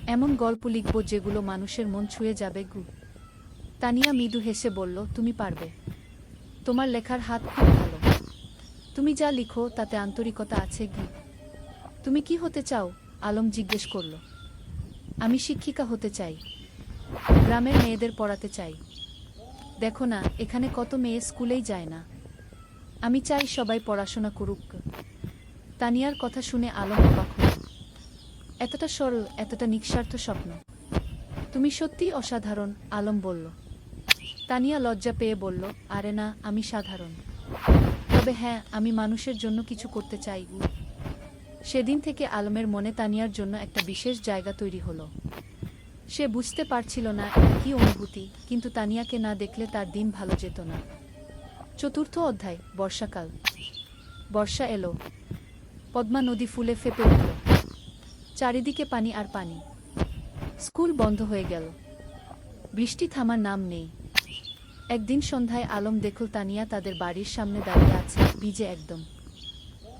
এমন গল্প লিখব যেগুলো মানুষের মন ছুঁয়ে যাবে। তানিয়া মৃদু হেসে বলল, তুমি পারবে। তোমার লেখার হাত খুব ভালো। তুমি যা লিখো তাতে আন্তরিকতা আছে। তুমি কি হতে চাও? আলম জিজ্ঞেস করল। আমি শিক্ষিকা হতে চাই। গ্রামের মেয়েদের পড়াতে চাই। দেখো না, এখানে কত মেয়ে স্কুলেই যায় না। আমি চাই সবাই পড়াশোনা করুক। তানিয়ার কথা শুনে আলম অবাক হল। এতটা সরল, এতটা নিঃস্বার্থ স্বপ্ন। তুমি সত্যিই অসাধারণ, আলম বলল। তানিয়া লজ্জা পেয়ে বলল, আরে না, আমি সাধারণ। তবে হ্যাঁ, আমি মানুষের জন্য কিছু করতে চাই। সেদিন থেকে আলমের মনে তানিয়ার জন্য একটা বিশেষ জায়গা তৈরি হলো। সে বুঝতে পারছিল না এটা কি অনুভূতি, কিন্তু তানিয়াকে না দেখলে তার দিন ভালো যেত না। চতুর্থ অধ্যায় বর্ষাকাল। বর্ষা এলো। পদ্মা নদী ফুলে ফেঁপে উঠল। চারিদিকে পানি আর পানি। স্কুল বন্ধ হয়ে গেল। বৃষ্টি থামার নাম নেই। একদিন সন্ধ্যায় আলম দেখল তানিয়া তাদের বাড়ির সামনে দাঁড়িয়ে আছে, ভিজে একদম।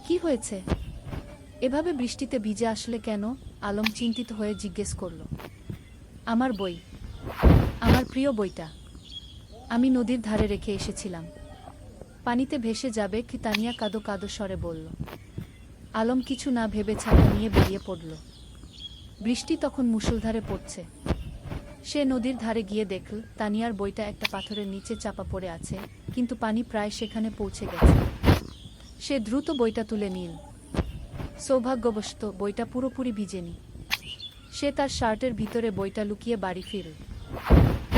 কি হয়েছে? এভাবে বৃষ্টিতে ভিজে আসলে কেন? আলম চিন্তিত হয়ে জিজ্ঞেস করল। আমার বই। আমার প্রিয় বইটা। আমি নদীর ধারে রেখে এসেছিলাম। পানিতে ভেসে যাবে কি? তানিয়া কাঁদো কাঁদো স্বরে বলল। আলম কিছু না ভেবে ছাতা নিয়ে বেরিয়ে পড়ল। বৃষ্টি তখন মুষলধারে পড়ছে। সে নদীর ধারে গিয়ে দেখল তানিয়ার বইটা একটা পাথরের নিচে চাপা পড়ে আছে, কিন্তু পানি প্রায় সেখানে পৌঁছে গেছে। সে দ্রুত বইটা তুলে নিল। সৌভাগ্যবশত বইটা পুরোপুরি ভিজেনি। সে তার শার্টের ভিতরে বইটা লুকিয়ে বাড়ি ফিরল।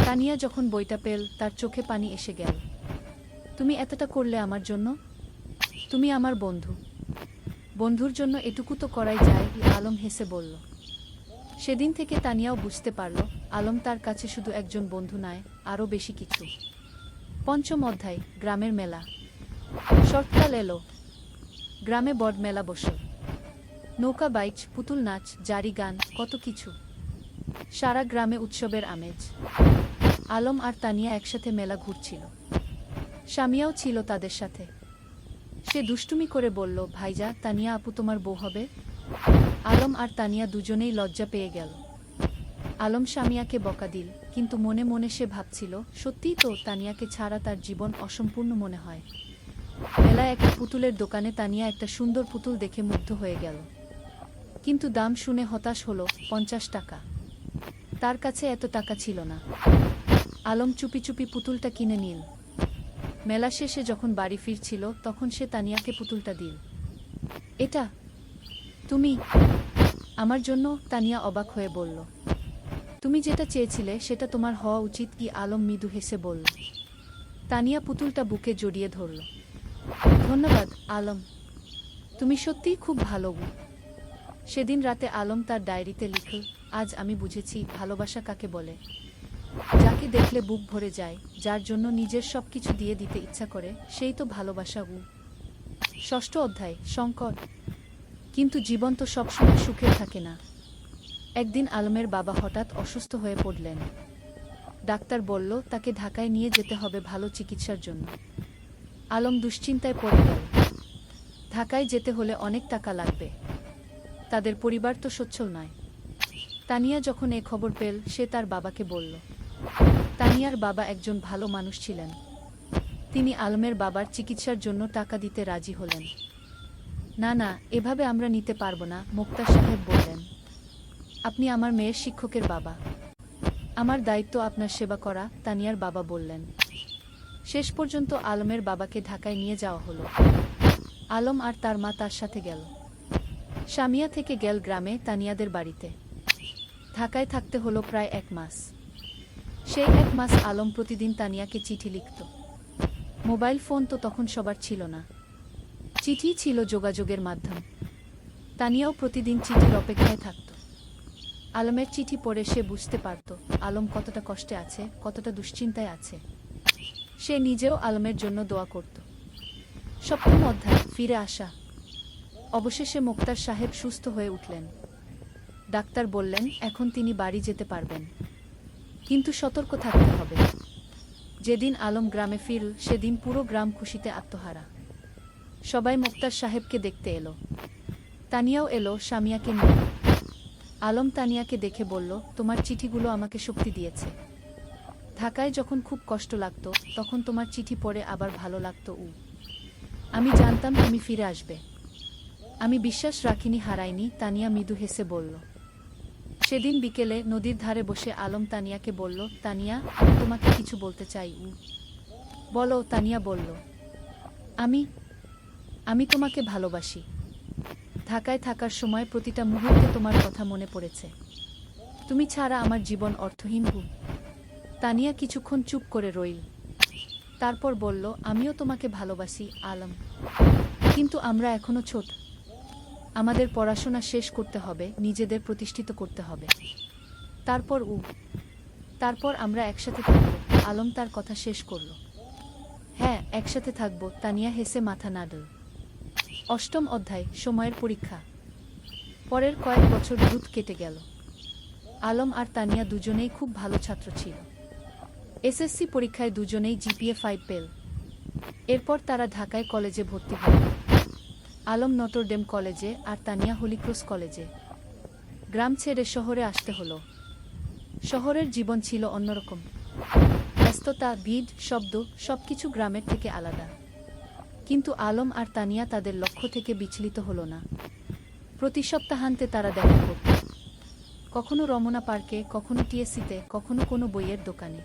তানিয়া যখন বইটা পেল, তার চোখে পানি এসে গেল। তুমি এতটা করলে আমার জন্য? তুমি আমার বন্ধু। বন্ধুর জন্য এটুকু তো করাই যায়। আলম হেসে বলল। সেদিন থেকে তানিয়াও বুঝতে পারল, আলম তার কাছে শুধু একজন বন্ধু নয়, আরও বেশি কিছু। পঞ্চম অধ্যায় গ্রামের মেলা। শরৎকাল এলো। গ্রামে বড় মেলা বসল। নৌকা বাইচ, পুতুল নাচ, জারি গান, কত কিছু। সারা গ্রামে উৎসবের আমেজ। আলম আর তানিয়া একসাথে মেলা ঘুরছিল। সামিয়াও ছিল তাদের সাথে। সে দুষ্টুমি করে বলল, ভাইজা, তানিয়া আপু তোমার বউ হবে? আলম আর তানিয়া দুজনেই লজ্জা পেয়ে গেল। আলম সামিয়াকে বকা দিল, কিন্তু মনে মনে সে ভাবছিল, সত্যিই তো তানিয়াকে ছাড়া তার জীবন অসম্পূর্ণ মনে হয়। মেলায় একটা পুতুলের দোকানে তানিয়া একটা সুন্দর পুতুল দেখে মুগ্ধ হয়ে গেল। কিন্তু দাম শুনে হতাশ হল, 50 টাকা। তার কাছে এত টাকা ছিল না। আলম চুপি চুপি পুতুলটা কিনে নিল। মেলা শেষে যখন বাড়ি ফিরছিল তখন সে তানিয়াকে পুতুলটা দিল। এটা তুমি আমার জন্য? তানিয়া অবাক হয়ে বলল। তুমি যেটা চেয়েছিলে সেটা তোমার হওয়া উচিত কি? আলম মৃদু হেসে বলল। তানিয়া পুতুলটা বুকে জড়িয়ে ধরল। ধন্যবাদ আলম, তুমি সত্যিই খুব ভালো। সেদিন রাতে আলম তার ডায়েরিতে লিখল, আজ আমি বুঝেছি ভালোবাসা কাকে বলে। যাকে দেখলে বুক ভরে যায়, যার জন্য নিজের সবকিছু দিয়ে দিতে ইচ্ছা করে, সেই তো ভালোবাসা। ষষ্ঠ অধ্যায়, সংকট। কিন্তু জীবন তো সবসময় সুখে থাকে না। একদিন আলমের বাবা হঠাৎ অসুস্থ হয়ে পড়লেন। ডাক্তার বলল তাকে ঢাকায় নিয়ে যেতে হবে ভালো চিকিৎসার জন্য। আলম দুশ্চিন্তায় পড়ে গেল। ঢাকায় যেতে হলে অনেক টাকা লাগবে। তাদের পরিবার তো সচ্ছল নয়। তানিয়া যখন এ খবর পেল, সে তার বাবাকে বলল। তানিয়ার বাবা একজন ভালো মানুষ ছিলেন। তিনি আলমের বাবার চিকিৎসার জন্য টাকা দিতে রাজি হলেন। না না, এভাবে আমরা নিতে পারব না, মোক্তার সাহেব বললেন। আপনি আমার মেয়ের শিক্ষকের বাবা। আমার দায়িত্ব আপনার সেবা করা, তানিয়ার বাবা বললেন। শেষ পর্যন্ত আলমের বাবাকে ঢাকায় নিয়ে যাওয়া হলো। আলম আর তার মা তার সাথে গেল। সামিয়া থেকে গেল গ্রামে তানিয়াদের বাড়িতে। ঢাকায় থাকতে হলো প্রায় 1 মাস। সেই 1 মাস আলম প্রতিদিন তানিয়াকে চিঠি লিখত। মোবাইল ফোন তো তখন সবার ছিল না। চিঠি ছিল যোগাযোগের মাধ্যম। তানিয়াও প্রতিদিন চিঠির অপেক্ষায় থাকত। আলমের চিঠি পড়ে সে বুঝতে পারত আলম কতটা কষ্টে আছে, কতটা দুশ্চিন্তায় আছে। সে নিজেও আলমের জন্য দোয়া করত। সপ্তম অধ্যায়, ফিরে আসা। অবশেষে মোক্তার সাহেব সুস্থ হয়ে উঠলেন। ডাক্তার বললেন এখন তিনি বাড়ি যেতে পারবেন। কিন্তু সতর্ক থাকতে হবে। যেদিন আলম গ্রামে ফিরল সেদিন পুরো গ্রাম খুশিতে আত্মহারা। সবাই মোক্তার সাহেবকে দেখতে এলো। তানিয়াও এলো সামিয়াকে নিয়ে। আলম তানিয়াকে দেখে বলল, তোমার চিঠিগুলো আমাকে শক্তি দিয়েছে। ঢাকায় যখন খুব কষ্ট লাগত তখন তোমার চিঠি পড়ে আবার ভালো লাগত। আমি জানতাম তুমি ফিরে আসবে। আমি বিশ্বাস রাখিনি, হারাইনি। তানিয়া মৃদু হেসে বলল। সেদিন বিকেলে নদীর ধারে বসে আলম তানিয়াকে বলল, তানিয়া, আমি তোমাকে কিছু বলতে চাই। বলো, তানিয়া বলল। আমি আমি তোমাকে ভালোবাসি। ঢাকায় থাকার সময় প্রতিটা মুহূর্তে তোমার কথা মনে পড়েছে। তুমি ছাড়া আমার জীবন অর্থহীন। তানিয়া কিছুক্ষণ চুপ করে রইল। তারপর বলল, আমিও তোমাকে ভালোবাসি আলম, কিন্তু আমরা এখনো ছোট। আমাদের পড়াশোনা শেষ করতে হবে, নিজেদের প্রতিষ্ঠিত করতে হবে। তারপর আমরা একসাথে থাকব। আলম তার কথা শেষ করল। হ্যাঁ, একসাথে থাকব। তানিয়া হেসে মাথা নাড়ল। অষ্টম অধ্যায়, সময়ের পরীক্ষা। পরের কয়েক বছর দ্রুত কেটে গেল। আলম আর তানিয়া দুজনেই খুব ভালো ছাত্র ছিল। এসএসসি পরীক্ষায় দুজনেই জিপিএ 5 পেল। এরপর তারা ঢাকায় কলেজে ভর্তি হল। আলম নটরডেম কলেজে আর তানিয়া হলিক্রস কলেজে। গ্রাম ছেড়ে শহরে আসতে হলো। শহরের জীবন ছিল অন্যরকম। ব্যস্ততা, ভিড়, শব্দ, সবকিছু গ্রামের থেকে আলাদা। কিন্তু আলম আর তানিয়া তাদের লক্ষ্য থেকে বিচলিত হলো না। প্রতি সপ্তাহান্তে তারা দেখা করত। কখনো রমনা পার্কে, কখনো টিএসসিতে, কখনো কোনো বইয়ের দোকানে।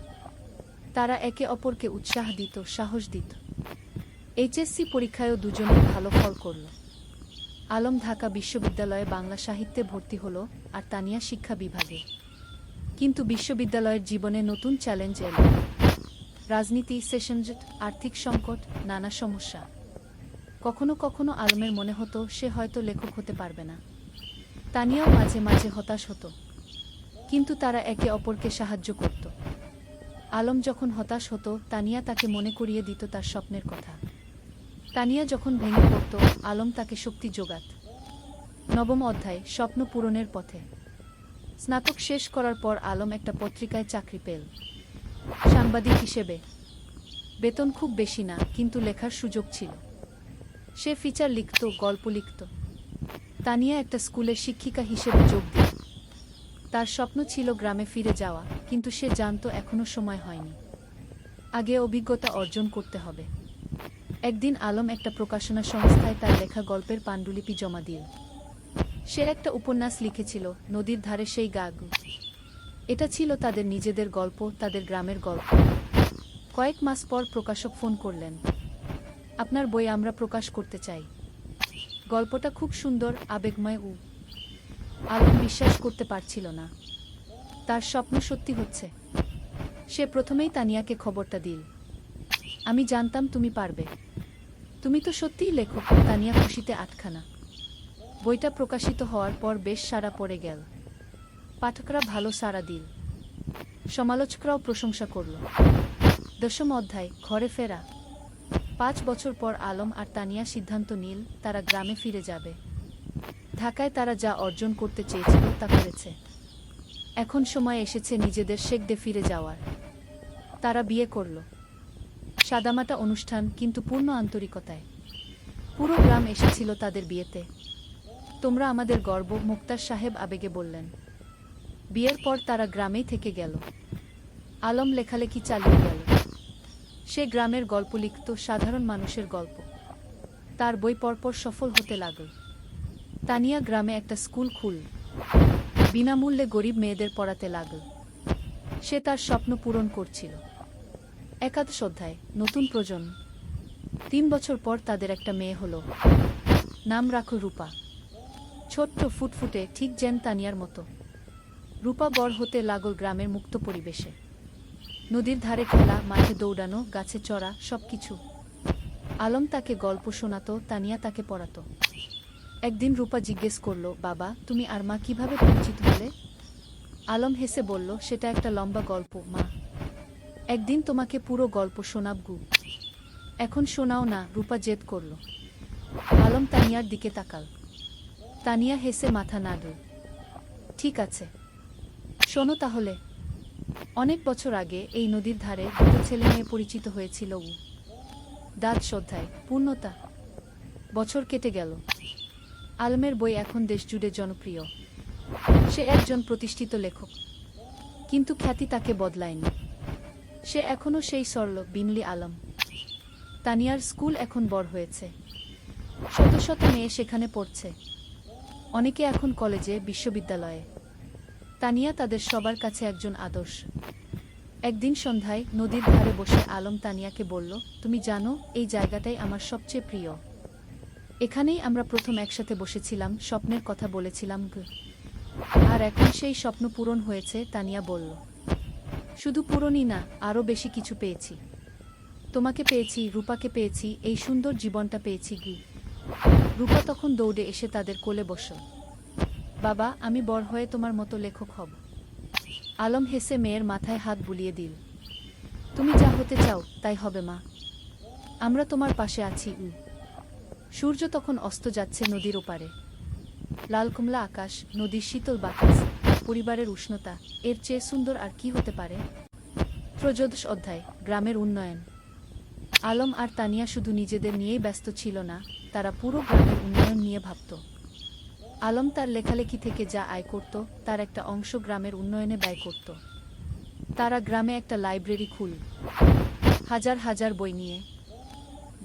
তারা একে অপরকে উৎসাহ দিত, সাহস দিত। এইচএসসি পরীক্ষায়ও দুজনেই ভালো ফল করল। আলম ঢাকা বিশ্ববিদ্যালয়ে বাংলা সাহিত্যে ভর্তি হল আর তানিয়া শিক্ষা বিভাগে। কিন্তু বিশ্ববিদ্যালয়ের জীবনে নতুন চ্যালেঞ্জ এল। রাজনীতি, সেশনজট, আর্থিক সংকট, নানা সমস্যা। কখনো কখনো আলমের মনে হতো সে হয়তো লেখক হতে পারবে না। তানিয়াও মাঝে মাঝে হতাশ হতো। কিন্তু তারা একে অপরকে সাহায্য করত। আলম যখন হতাশ হতো তানিয়া তাকে মনে করিয়ে দিত তার স্বপ্নের কথা। তানিয়া যখন ভেঙে পড়ত আলম তাকে শক্তি যোগাত। নবম অধ্যায়, স্বপ্ন পূরণের পথে। স্নাতক শেষ করার পর আলম একটা পত্রিকায় চাকরি পেল, সাংবাদিক হিসেবে। বেতন খুব বেশি না, কিন্তু লেখার সুযোগ ছিল। সে ফিচার লিখত, গল্প লিখত। তানিয়া একটা স্কুলের শিক্ষিকা হিসেবে যোগ দিল। তার স্বপ্ন ছিল গ্রামে ফিরে যাওয়া, কিন্তু সে জানত এখনো সময় হয়নি। আগে অভিজ্ঞতা অর্জন করতে হবে। একদিন আলম একটা প্রকাশনা সংস্থায় তার লেখা গল্পের পাণ্ডুলিপি জমা দিল। সে একটা উপন্যাস লিখেছিল, নদীর ধারে সেই গাগু। এটা ছিল তাদের নিজেদের গল্প, তাদের গ্রামের গল্প। কয়েক মাস পর প্রকাশক ফোন করলেন, আপনার বই আমরা প্রকাশ করতে চাই। গল্পটা খুব সুন্দর, আবেগময়। আলম বিশ্বাস করতে পারছিল না, তার স্বপ্ন সত্যি হচ্ছে। সে প্রথমেই তানিয়াকে খবরটা দিল, আমি জানতাম তুমি পারবে, তুমি তো সত্যিই লেখক। তানিয়া খুশিতে আটখানা। বইটা প্রকাশিত হওয়ার পর বেশ সাড়া পড়ে গেল। পাঠকরা ভালো সাড়া দিল, সমালোচকরাও প্রশংসা করল। 10ম অধ্যায়, ঘরে ফেরা। 5 বছর পর আলম আর তানিয়া সিদ্ধান্ত নিল তারা গ্রামে ফিরে যাবে। ঢাকায় তারা যা অর্জন করতে চেয়েছিল তা করেছে। এখন সময় এসেছে নিজেদের শেকডে ফিরে যাওয়ার। তারা বিয়ে করল। সাদামাটা অনুষ্ঠান, কিন্তু পূর্ণ আন্তরিকতায়। পুরো গ্রাম এসেছিল তাদের বিয়েতে। তোমরা আমাদের গর্ব, মুক্তার সাহেব আবেগে বললেন। বিয়ের পর তারা গ্রামেই থেকে গেল। আলম লেখালেখি চালিয়ে গেল। সে গ্রামের গল্প লিখত, সাধারণ মানুষের গল্প। তার বই পরপর সফল হতে লাগল। তানিয়া গ্রামে একটা স্কুল খুলল, বিনামূল্যে গরিব মেয়েদের পড়াতে লাগল। সে তার স্বপ্ন পূরণ করছিল। একাদশ অধ্যায়, নতুন প্রজন্ম। 3 বছর পর তাদের একটা মেয়ে হলো। নাম রাখো রূপা। ছোট্ট, ফুটফুটে, ঠিক যেন তানিয়ার মতো। রূপা বড় হতে লাগল গ্রামের মুক্ত পরিবেশে। নদীর ধারে খেলা, মাঠে দৌড়ানো, গাছে চড়া, সবকিছু। আলম তাকে গল্প শোনাত, তানিয়া তাকে পড়াত। একদিন রূপা জিজ্ঞেস করল, বাবা, তুমি আর মা কিভাবে পরিচিত হলে? আলম হেসে বলল, সেটা একটা লম্বা গল্প মা। একদিন তোমাকে পুরো গল্প শোনাব গু। এখন শোনাও না, রূপা জেদ করল। আলম তানিয়ার দিকে তাকাল। তানিয়া হেসে মাথা নাড়ল। ঠিক আছে, শোনো তাহলে। অনেক বছর আগে এই নদীর ধারে দুটো ছেলে মেয়ে পরিচিত হয়েছিল। দ্বাদশ অধ্যায়, পূর্ণতা। বছর কেটে গেল। আলমের বই এখন দেশজুড়ে জনপ্রিয়। সে একজন প্রতিষ্ঠিত লেখক, কিন্তু খ্যাতি তাকে বদলায়নি। সে এখনও সেই সরল, বিনলি আলম। তানিয়ার স্কুল এখন বড় হয়েছে। শত শত মেয়ে সেখানে পড়ছে। অনেকে এখন কলেজে, বিশ্ববিদ্যালয়ে। তানিয়া তাদের সবার কাছে একজন আদর্শ। একদিন সন্ধ্যায় নদীর ধারে বসে আলম তানিয়াকে বলল, তুমি জানো, এই জায়গাটাই আমার সবচেয়ে প্রিয়। এখানেই আমরা প্রথম একসাথে বসেছিলাম, স্বপ্নের কথা বলেছিলাম। আর এখন সেই স্বপ্ন পূরণ হয়েছে, তানিয়া বলল। শুধু পূরণই না, আরও বেশি কিছু পেয়েছি। তোমাকে পেয়েছি, রূপাকে পেয়েছি, এই সুন্দর জীবনটা পেয়েছি। রূপা তখন দৌড়ে এসে তাদের কোলে বসল। বাবা, আমি বড় হয়ে তোমার মতো লেখক হব। আলম হেসে মেয়ের মাথায় হাত বুলিয়ে দিল। তুমি যা হতে চাও তাই হবে মা, আমরা তোমার পাশে আছি। সূর্য তখন অস্ত যাচ্ছে নদীর ওপারে। লাল কমলা আকাশ, নদীর শীতল বাতাস, পরিবারের উষ্ণতা, এর চেয়ে সুন্দর আর কি হতে পারে? ত্রয়োদশ অধ্যায়, গ্রামের উন্নয়ন। আলম আর তানিয়া শুধু নিজেদের নিয়েই ব্যস্ত ছিল না, তারা পুরো গ্রামের উন্নয়ন নিয়ে ভাবত। আলম তার লেখালেখি থেকে যা আয় করত, তার একটা অংশ গ্রামের উন্নয়নে ব্যয় করত। তারা গ্রামে একটা লাইব্রেরি খুলল, হাজার হাজার বই নিয়ে।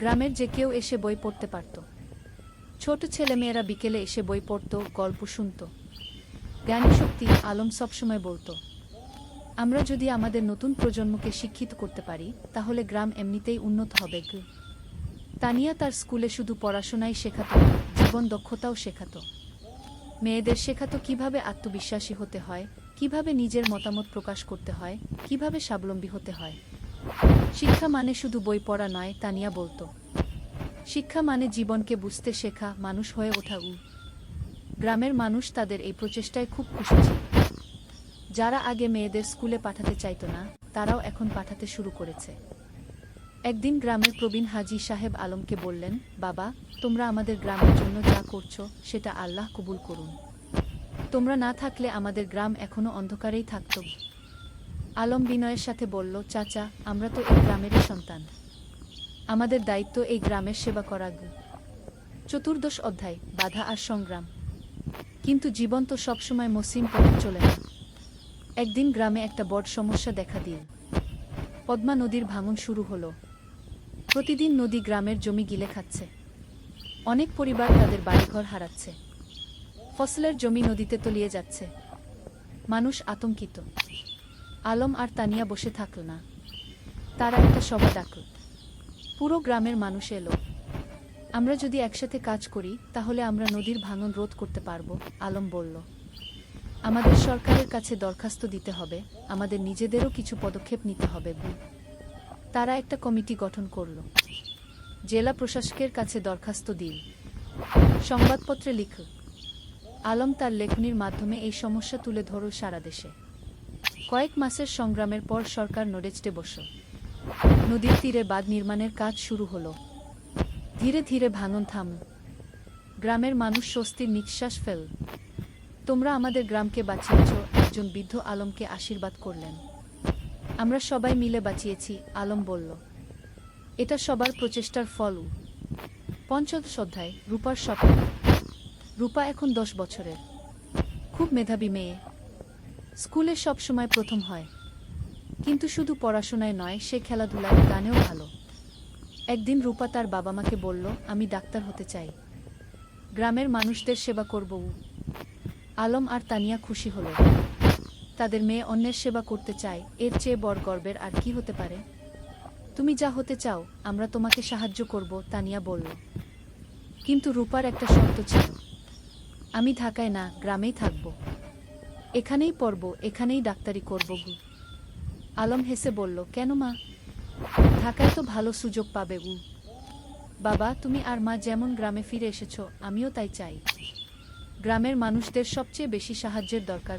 গ্রামের যে কেউ এসে বই পড়তে পারত। ছোট ছেলেমেয়েরা বিকেলে এসে বই পড়ত, গল্প শুনত। জ্ঞানী শক্তি, আলম সবসময় বলত, আমরা যদি আমাদের নতুন প্রজন্মকে শিক্ষিত করতে পারি, তাহলে গ্রাম এমনিতেই উন্নত হবে। তানিয়া তার স্কুলে শুধু পড়াশোনাই শেখাত না, জীবন দক্ষতাও শেখাত। মেয়েদের শেখাত কিভাবে আত্মবিশ্বাসী হতে হয়, কিভাবে নিজের মতামত প্রকাশ করতে হয়, কিভাবে স্বাবলম্বী হতে হয়। শিক্ষা মানে শুধু বই পড়া নয়, তানিয়া বলত। শিক্ষা মানে জীবনকে বুঝতে শেখা, মানুষ হয়ে ওঠা। গ্রামের মানুষ তাদের এই প্রচেষ্টায় খুব খুশি ছিল। যারা আগে মেয়েদের স্কুলে পাঠাতে চাইত না, তারাও এখন পাঠাতে শুরু করেছে। একদিন গ্রামের প্রবীণ হাজী সাহেব আলমকে বললেন, বাবা, তোমরা আমাদের গ্রামের জন্য যা করছো সেটা আল্লাহ কবুল করুন। তোমরা না থাকলে আমাদের গ্রাম এখনো অন্ধকারেই থাকত। আলম বিনয়ের সাথে বলল, চাচা, আমরা তো এই গ্রামেরই সন্তান। আমাদের দায়িত্ব এই গ্রামের সেবা করা। চতুর্দশ অধ্যায়, বাধা আর সংগ্রাম। কিন্তু জীবন তো সবসময় মসৃণ পথে চলে না। একদিন গ্রামে একটা বড় সমস্যা দেখা দিল। পদ্মা নদীর ভাঙন শুরু হলো। প্রতিদিন নদী গ্রামের জমি গিলে খাচ্ছে। অনেক পরিবার তাদের বাড়িঘর হারাচ্ছে। ফসলের জমি নদীতে তলিয়ে যাচ্ছে। মানুষ আতঙ্কিত। আলম আর তানিয়া বসে থাকল না। তারা একটা সভা ডাকল। পুরো গ্রামের মানুষ এলো। আমরা যদি একসাথে কাজ করি তাহলে আমরা নদীর ভাঙন রোধ করতে পারব, আলম বলল। আমাদের সরকারের কাছে দরখাস্ত দিতে হবে, আমাদের নিজেদেরও কিছু পদক্ষেপ নিতে হবে। তারা একটা কমিটি গঠন করল। জেলা প্রশাসকের কাছে দরখাস্ত দিল। সংবাদপত্রে লিখল। আলম তার লেখনীর মাধ্যমে এই সমস্যা তুলে ধরল সারা দেশে। কয়েক মাসের সংগ্রামের পর সরকার নড়েচড়ে বসল। নদীর তীরে বাঁধ নির্মাণের কাজ শুরু হলো। ধীরে ধীরে ভাঙন থামল। গ্রামের মানুষ স্বস্তির নিঃশ্বাস ফেল। তোমরা আমাদের গ্রামকে বাঁচিয়েছ, একজন বৃদ্ধ আলমকে আশীর্বাদ করলেন। আমরা সবাই মিলে বাঁচিয়েছি, আলম বলল। এটা সবার প্রচেষ্টার ফল। পঞ্চদশ অধ্যায়, রূপার স্বপ্ন। রূপা এখন 10 বছরের। খুব মেধাবী মেয়ে। স্কুলে সব সময় প্রথম হয়। কিন্তু শুধু পড়াশোনায় নয়, সে খেলাধুলায়, গানেও ভালো। একদিন রূপা তার বাবা মাকে বলল, আমি ডাক্তার হতে চাই। গ্রামের মানুষদের সেবা করব। আলম আর তানিয়া খুশি হল। তাদের মেয়ে অন্যের সেবা করতে চায়, এর চেয়ে বড় গর্বের আর কি হতে পারে। তুমি যা হতে চাও, আমরা তোমাকে সাহায্য করব, তানিয়া বলল। কিন্তু রূপার একটা শর্ত ছিল। আমি ঢাকায় না, গ্রামেই থাকব। এখানেই পড়ব, এখানেই ডাক্তারি করব। আলম হেসে বলল, কেন মা? ঢাকায় তো ভালো সুযোগ পাবে। বাবা, তুমি আর মা যেমন গ্রামে ফিরে এসেছ, আমিও তাই চাই। গ্রামের মানুষদের সবচেয়ে বেশি সাহায্যের দরকার।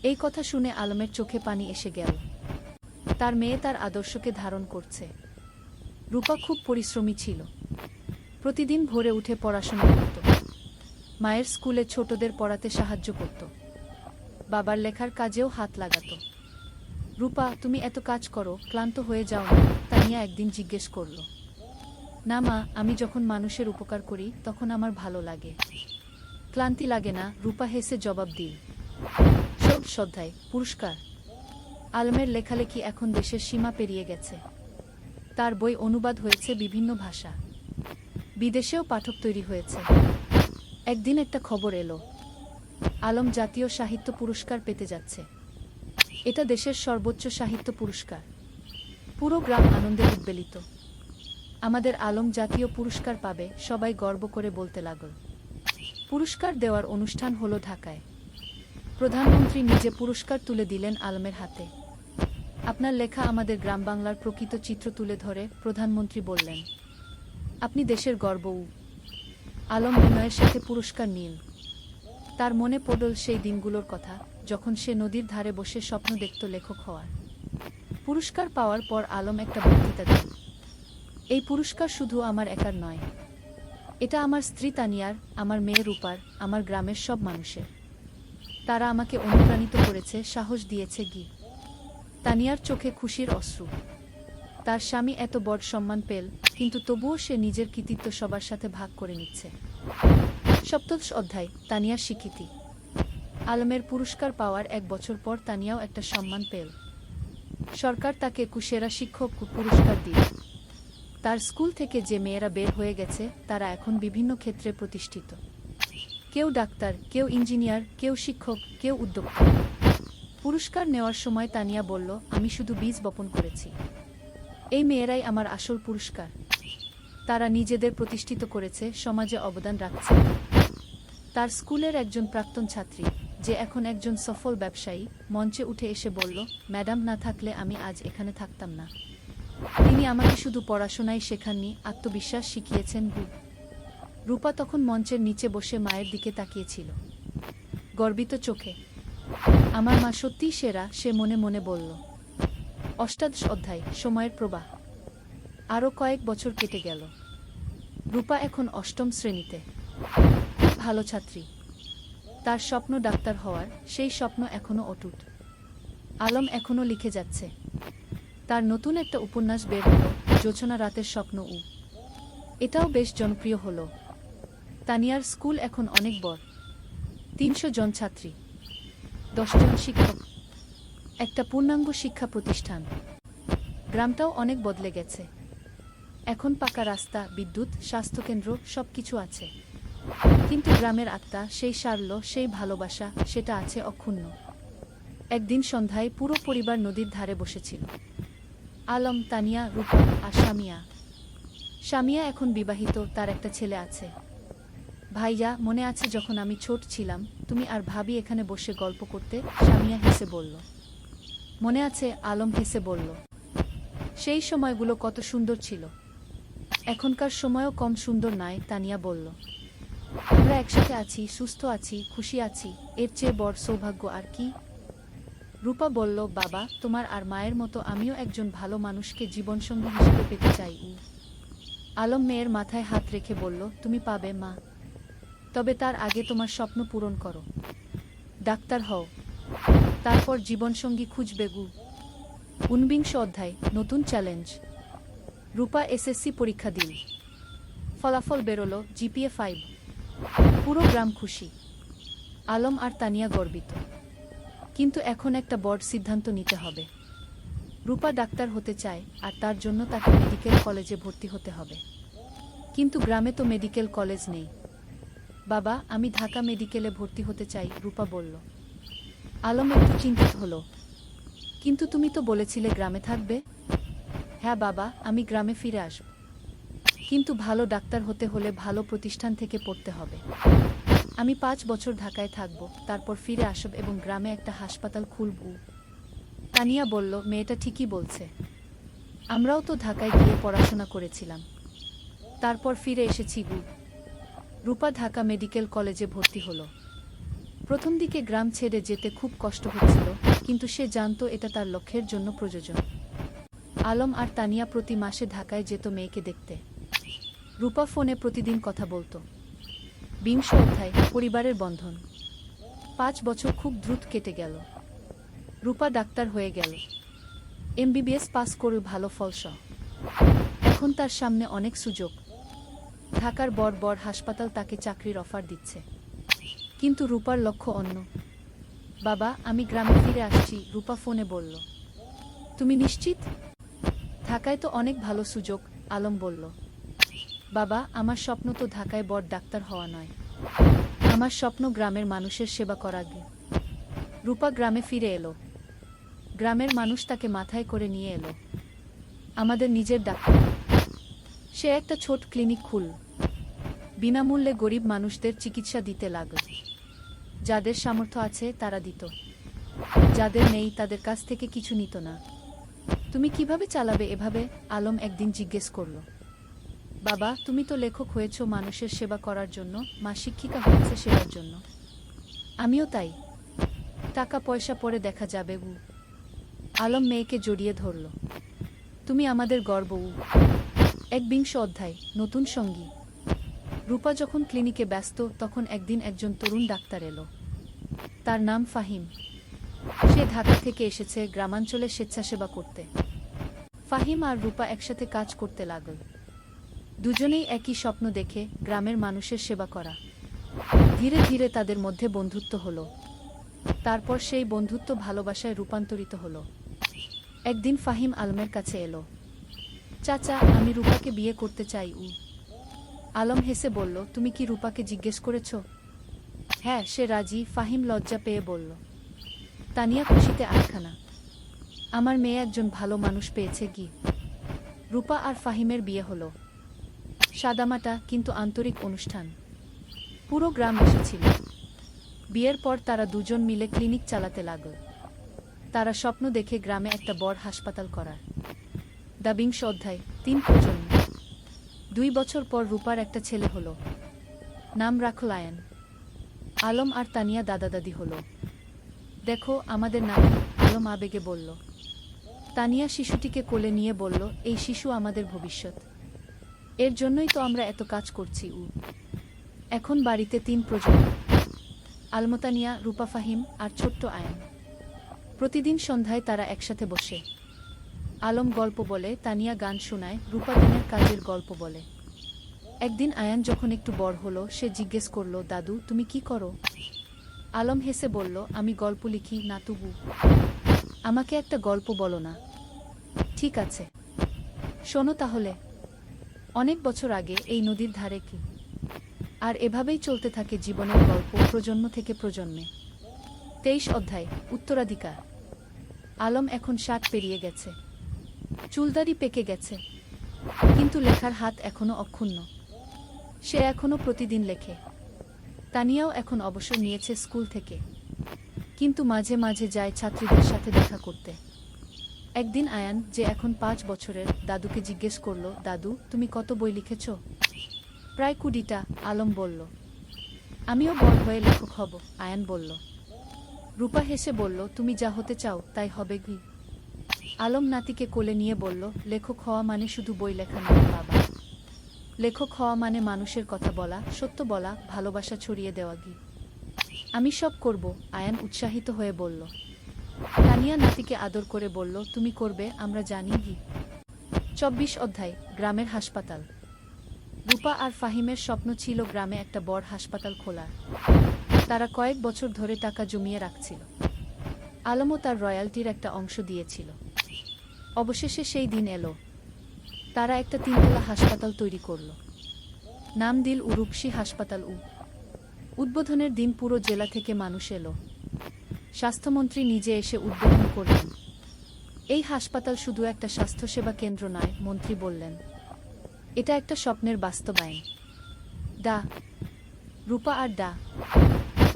এই কথা শুনে আলমের চোখে পানি এসে গেল। তার মেয়ে তার আদর্শকে ধারণ করছে। রূপা খুব পরিশ্রমী ছিল। প্রতিদিন ভোরে উঠে পড়াশোনা করত। মায়ের স্কুলে ছোটদের পড়াতে সাহায্য করত। বাবার লেখার কাজেও হাত লাগাত। রূপা, তুমি এত কাজ করো, ক্লান্ত হয়ে যাও না? তানিয়া একদিন জিজ্ঞেস করল। না মা, আমি যখন মানুষের উপকার করি তখন আমার ভালো লাগে। ক্লান্তি লাগে না, রূপা হেসে জবাব দিল। শ্রদ্ধায় পুরস্কার। আলমের লেখালেখি এখন দেশের সীমা পেরিয়ে গেছে। তার বই অনুবাদ হয়েছে বিভিন্ন ভাষা। বিদেশেও পাঠক তৈরি হয়েছে। একদিন একটা খবর এলো, আলম জাতীয় সাহিত্য পুরস্কার পেতে যাচ্ছে। এটা দেশের সর্বোচ্চ সাহিত্য পুরস্কার। পুরো গ্রাম আনন্দে উদ্বেলিত। আমাদের আলম জাতীয় পুরস্কার পাবে, সবাই গর্ব করে বলতে লাগল। পুরস্কার দেওয়ার অনুষ্ঠান হলো ঢাকায়। প্রধানমন্ত্রী নিজে পুরস্কার তুলে দিলেন আলমের হাতে। আপনার লেখা আমাদের গ্রাম বাংলার প্রকৃত চিত্র তুলে ধরে, প্রধানমন্ত্রী বললেন। আপনি দেশের গর্ব। আলম বিনয়ের সাথে পুরস্কার নিল। তার মনে পড়ল সেই দিনগুলোর কথা, যখন সে নদীর ধারে বসে স্বপ্ন দেখত লেখক হওয়ার। পুরস্কার পাওয়ার পর আলম একটা বক্তৃতা দিল। এই পুরস্কার শুধু আমার একার নয়। এটা আমার স্ত্রী তানিয়ার, আমার মেয়ে রূপার, আমার গ্রামের সব মানুষের। তারা আমাকে অনুপ্রাণিত করেছে, সাহস দিয়েছে। তানিয়ার চোখে খুশির অশ্রু। তার স্বামী এত বড় সম্মান পেল, কিন্তু তবুও সে নিজের কৃতিত্ব সবার সাথে ভাগ করে নিচ্ছে। সপ্তদশ অধ্যায়, তানিয়ার স্বীকৃতি। আলমের পুরস্কার পাওয়ার 1 বছর পর তানিয়াও একটা সম্মান পেল। সরকার তাকে সেরা শিক্ষক পুরস্কার দিল। তার স্কুল থেকে যে মেয়েরা বের হয়ে গেছে তারা এখন বিভিন্ন ক্ষেত্রে প্রতিষ্ঠিত। কেউ ডাক্তার, কেউ ইঞ্জিনিয়ার, কেউ শিক্ষক, কেউ উদ্যোক্তা। পুরস্কার নেওয়ার সময় তানিয়া বলল, আমি শুধু বীজ বপন করেছি। এই মেয়েরাই আমার আসল পুরস্কার। তারা নিজেদের প্রতিষ্ঠিত করেছে, সমাজে অবদান রাখছে। তার স্কুলের একজন প্রাক্তন ছাত্রী, যে এখন একজন সফল ব্যবসায়ী, মঞ্চে উঠে এসে বলল, ম্যাডাম না থাকলে আমি আজ এখানে থাকতাম না। তিনি আমাকে শুধু পড়াশোনাই শেখাননি, আত্মবিশ্বাস শিখিয়েছেন। রূপা তখন মঞ্চের নিচে বসে মায়ের দিকে তাকিয়েছিল, গর্বিত চোখে। আমার মা সত্যিই সেরা, সে মনে মনে বলল। অষ্টাদশ অধ্যায়, সময়ের প্রবাহ। আরও কয়েক বছর কেটে গেল। রূপা এখন 8ম শ্রেণীতে। খুব ভালো ছাত্রী। তার স্বপ্ন ডাক্তার হওয়ার, সেই স্বপ্ন এখনো অটুট। আলম এখনো লিখে যাচ্ছে। তার নতুন একটা উপন্যাস বের হলো, জোছনা রাতের স্বপ্ন। এটাও বেশ জনপ্রিয় হলো। তানিয়ার স্কুল এখন অনেক বড়। 300 জন ছাত্রী, 10 জন শিক্ষক, একটা পূর্ণাঙ্গ শিক্ষা প্রতিষ্ঠান। গ্রামটাও অনেক বদলে গেছে। এখন পাকা রাস্তা, বিদ্যুৎ, স্বাস্থ্যকেন্দ্র সবকিছু আছে। কিন্তু গ্রামের আত্মা, সেই সারল্য, সেই ভালোবাসা, সেটা আছে অক্ষুণ্ণ। একদিন সন্ধ্যায় পুরো পরিবার নদীর ধারে বসেছিল। আলম, তানিয়া, রূপা আর সামিয়া। সামিয়া এখন বিবাহিত, তার একটা ছেলে আছে। ভাইয়া, মনে আছে যখন আমি ছোট ছিলাম, তুমি আর ভাবি এখানে বসে গল্প করতে? সামিয়া হেসে বলল। মনে আছে, আলম হেসে বলল। সেই সময়গুলো কত সুন্দর ছিল। এখনকার সময়ও কম সুন্দর নয়, তানিয়া বলল। আমরা একসাথে আছি, সুস্থ আছি, খুশি আছি, এর চেয়ে বড় সৌভাগ্য আর কি? রূপা বলল, বাবা, তোমার আর মায়ের মতো আমিও একজন ভালো মানুষকে জীবনসঙ্গী হিসেবে পেতে চাই। আলম মেয়ের মাথায় হাত রেখে বলল, তুমি পাবে মা। তবে তার আগে তোমার স্বপ্ন পূরণ করো। ডাক্তার হও, তারপর জীবনসঙ্গী খুঁজবে। 19 অধ্যায়, নতুন চ্যালেঞ্জ। রূপা এসএসসি পরীক্ষা দিল। ফলাফল বেরোলো, জিপিএ 5। পুরো গ্রাম খুশি। আলম আর তানিয়া গর্বিত। কিন্তু এখন একটা বড় সিদ্ধান্ত নিতে হবে। রূপা ডাক্তার হতে চায়, আর তার জন্য তাকে মেডিকেল কলেজে ভর্তি হতে হবে। কিন্তু গ্রামে তো মেডিকেল কলেজ নেই। বাবা, আমি ঢাকা মেডিকেলে ভর্তি হতে চাই, রূপা বলল। আলম একটু চিন্তিত হলো। কিন্তু তুমি তো বলেছিলে গ্রামে থাকবে। হ্যাঁ বাবা, আমি গ্রামে ফিরে আসব। কিন্তু ভালো ডাক্তার হতে হলে ভালো প্রতিষ্ঠান থেকে পড়তে হবে। আমি 5 বছর ঢাকায় থাকব, তারপর ফিরে আসব এবং গ্রামে একটা হাসপাতাল খুলব। তানিয়া বলল, মেয়েটা ঠিকই বলছে। আমরাও তো ঢাকায় গিয়ে পড়াশোনা করেছিলাম, তারপর ফিরে এসেছি। রূপা ঢাকা মেডিকেল কলেজে ভর্তি হলো। প্রথম দিকে গ্রাম ছেড়ে যেতে খুব কষ্ট হচ্ছিল, কিন্তু সে জানত এটা তার লক্ষ্যের জন্য প্রয়োজন। আলম আর তানিয়া প্রতি মাসে ঢাকায় যেত মেয়েকে দেখতে। রূপা ফোনে প্রতিদিন কথা বলতো। 20 অধ্যায়, পরিবারের বন্ধন। 5 বছর খুব দ্রুত কেটে গেল। রূপা ডাক্তার হয়ে গেল, এমবিবিএস পাস করে ভালো ফলসহ। এখন তার সামনে অনেক সুযোগ। ঢাকার বড় বড় হাসপাতাল তাকে চাকরির অফার দিচ্ছে। কিন্তু রূপার লক্ষ্য অন্য। বাবা, আমি গ্রামে ফিরে আসছি, রূপা ফোনে বলল। তুমি নিশ্চিত? ঢাকায় তো অনেক ভালো সুযোগ, আলম বলল। বাবা, আমার স্বপ্ন তো ঢাকায় বড় ডাক্তার হওয়া নয়। আমার স্বপ্ন গ্রামের মানুষের সেবা করা। রূপা গ্রামে ফিরে এলো। গ্রামের মানুষ তাকে মাথায় করে নিয়ে এলো। আমাদের নিজের ডাক্তার। সে একটা ছোট ক্লিনিক খুলল। বিনামূল্যে গরিব মানুষদের চিকিৎসা দিতে লাগল। যাদের সামর্থ্য আছে তারা দিত, যাদের নেই তাদের কাছ থেকে কিছু নিত না। তুমি কিভাবে চালাবে এভাবে? আলম একদিন জিজ্ঞেস করল। বাবা, তুমি তো লেখক হয়েছ মানুষের সেবা করার জন্য, মা শিক্ষিকা হয়েছে সেবার জন্য। আমিও তাই। টাকা পয়সা পরে দেখা যাবে। আলম মেয়েকে জড়িয়ে ধরল। তুমি আমাদের গর্ব। 21 অধ্যায়, নতুন সঙ্গী। রূপা যখন ক্লিনিকে ব্যস্ত, তখন একদিন একজন তরুণ ডাক্তার এলো। তার নাম ফাহিম। সে ঢাকা থেকে এসেছে গ্রামাঞ্চলে স্বেচ্ছাসেবা করতে। ফাহিম আর রূপা একসাথে কাজ করতে লাগল। দুজনেই একই স্বপ্ন দেখে, গ্রামের মানুষের সেবা করা। ধীরে ধীরে তাদের মধ্যে বন্ধুত্ব হলো। তারপর সেই বন্ধুত্ব ভালোবাসায় রূপান্তরিত হলো। একদিন ফাহিম আলমের কাছে এলো। চাচা, আমি রূপাকে বিয়ে করতে চাই। আলম হেসে বলল, তুমি কি রূপাকে জিজ্ঞেস করেছ? হ্যাঁ, সে রাজি, ফাহিম লজ্জা পেয়ে বলল। তানিয়া খুশিতে আটখানা। আমার মেয়ে একজন ভালো মানুষ পেয়েছে। রূপা আর ফাহিমের বিয়ে হলো। সাদামাটা কিন্তু আন্তরিক অনুষ্ঠান। পুরো গ্রাম এসেছিল। বিয়ের পর তারা দুজন মিলে ক্লিনিক চালাতে লাগল। তারা স্বপ্ন দেখে গ্রামে একটা বড় হাসপাতাল করার। 20 অধ্যায়, 3 প্রজন্ম। 2 বছর পর রূপার একটা ছেলে হলো। নাম রাখল আয়ান। আলম আর তানিয়া দাদা দাদি হলো। দেখো আমাদের নাতি, আলম আবেগে বলল। তানিয়া শিশুটিকে কোলে নিয়ে বলল, এই শিশু আমাদের ভবিষ্যৎ। এর জন্যই তো আমরা এত কাজ করছি। এখন বাড়িতে 3 প্রজন্ম। আলমতানিয়া, রূপা, ফাহিম আর ছোট্ট আয়ান। প্রতিদিন সন্ধ্যায় তারা একসাথে বসে। আলম গল্প বলে, তানিয়া গান শোনায়, রূপা দিনের কাজের গল্প বলে। একদিন আয়ান যখন একটু বড় হলো, সে জিজ্ঞেস করল, দাদু, তুমি কি করো? আলম হেসে বলল, আমি গল্প লিখি না তবু। আমাকে একটা গল্প বলো না। ঠিক আছে, শোনো তাহলে। অনেক বছর আগে এই নদীর ধারে কি। আর এভাবেই চলতে থাকে জীবনের গল্প প্রজন্ম থেকে প্রজন্মে। 23 অধ্যায়, উত্তরাধিকার। আলম এখন 60 পেরিয়ে গেছে। চুলদাড়ি পেকে গেছে, কিন্তু লেখার হাত এখনো অক্ষুণ্ণ। সে এখনো প্রতিদিন লেখে। তানিয়াও এখন অবসর নিয়েছে স্কুল থেকে, কিন্তু মাঝে মাঝে যায় ছাত্রীদের সাথে দেখা করতে। একদিন আয়ান, যে এখন 5 বছরের, দাদুকে জিজ্ঞেস করল, দাদু, তুমি কত বই লিখেছ? প্রায় 20টা, আলম বলল। আমিও বড় হয়ে লেখক হব, আয়ান বলল। রূপা হেসে বলল, তুমি যা হতে চাও তাই হবে কি? আলম নাতিকে কোলে নিয়ে বলল, লেখক হওয়া মানে শুধু বই লেখা নয় বাবা। লেখক হওয়া মানে মানুষের কথা বলা, সত্য বলা, ভালোবাসা ছড়িয়ে দেওয়া গি। আমি সব করব, আয়ান উৎসাহিত হয়ে বলল। তানিয়া নাতিকে আদর করে বলল, তুমি করবে, আমরা জানি গি। 24 অধ্যায়, গ্রামের হাসপাতাল। রূপা আর ফাহিমের স্বপ্ন ছিল গ্রামে একটা বড় হাসপাতাল খোলার। তারা কয়েক বছর ধরে টাকা জমিয়ে রাখছিল। আলমও তার রয়্যালটির একটা অংশ দিয়েছিল। অবশেষে সেই দিন এলো। তারা একটা 3তলা হাসপাতাল তৈরি করল। নাম দিল রূপসী হাসপাতাল। উদ্বোধনের দিন পুরো জেলা থেকে মানুষ এলো। স্বাস্থ্যমন্ত্রী নিজে এসে উদ্বোধন করলেন। এই হাসপাতাল শুধু একটা স্বাস্থ্যসেবা কেন্দ্র নয়, মন্ত্রী বললেন। এটা একটা স্বপ্নের বাস্তবায়ন। ডা রূপা আর ডা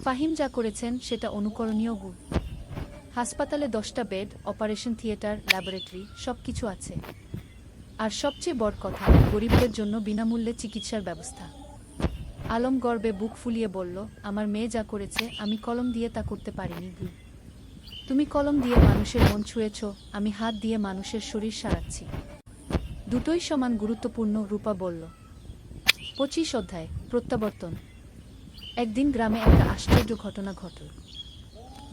ফাহিম যা করেছেন সেটা অনুকরণীয়। হাসপাতালে 10টা বেড, অপারেশন থিয়েটার, ল্যাবরেটরি, সবকিছু আছে। আর সবচেয়ে বড় কথা, গরিবদের জন্য বিনামূল্যে চিকিৎসার ব্যবস্থা। আলম গর্বে বুক ফুলিয়ে বলল, আমার মেয়ে যা করেছে আমি কলম দিয়ে তা করতে পারিনি। তুমি কলম দিয়ে মানুষের মন ছুঁয়েছ, আমি হাত দিয়ে মানুষের শরীর সারাচ্ছি। দুটোই সমান গুরুত্বপূর্ণ, রূপা বলল। 25 অধ্যায়, প্রত্যাবর্তন। একদিন গ্রামে একটা আশ্চর্য ঘটনা ঘটল।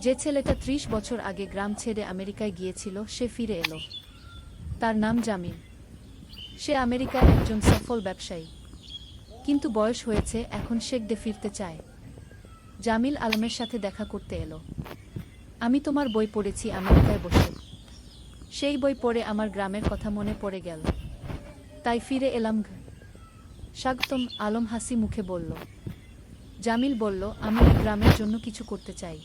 যে ছেলেটা 30 বছর আগে গ্রাম ছেড়ে আমেরিকায় গিয়েছিল সে ফিরে এলো। তার নাম জামিল। সে আমেরিকায় একজন সফল ব্যবসায়ী, কিন্তু বয়স হয়েছে, এখন শেখদে ফিরতে চায়। জামিল আলমের সাথে দেখা করতে এলো। আমি তোমার বই পড়েছি আমেরিকায় বসে। সেই বই পড়ে আমার গ্রামের কথা মনে পড়ে গেল, তাই ফিরে এলাম। স্বাগতম, আলম হাসি মুখে বলল। জামিল বলল, আমি এই গ্রামের জন্য কিছু করতে চাই।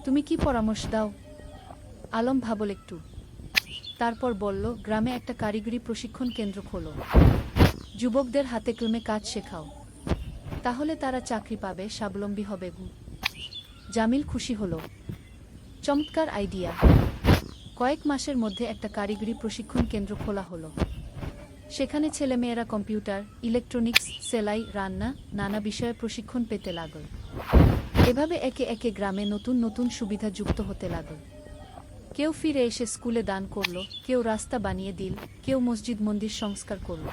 তুমি কি পরামর্শ দাও? আলম ভাবল একটু, তারপর বলল, গ্রামে একটা কারিগরি প্রশিক্ষণ কেন্দ্র খোলো। যুবকদের হাতে কলমে কাজ শেখাও, তাহলে তারা চাকরি পাবে, স্বাবলম্বী হবে। জামিল খুশি হল। চমৎকার আইডিয়া। কয়েক মাসের মধ্যে একটা কারিগরি প্রশিক্ষণ কেন্দ্র খোলা হলো। সেখানে ছেলেমেয়েরা কম্পিউটার, ইলেকট্রনিক্স, সেলাই, রান্না, নানা বিষয়ে প্রশিক্ষণ পেতে লাগল। এভাবে একে একে গ্রামে নতুন নতুন সুবিধা যুক্ত হতে লাগল। কেউ ফিরে এসে স্কুলে দান করল, কেউ রাস্তা বানিয়ে দিল, কেউ মসজিদ মন্দির সংস্কার করল।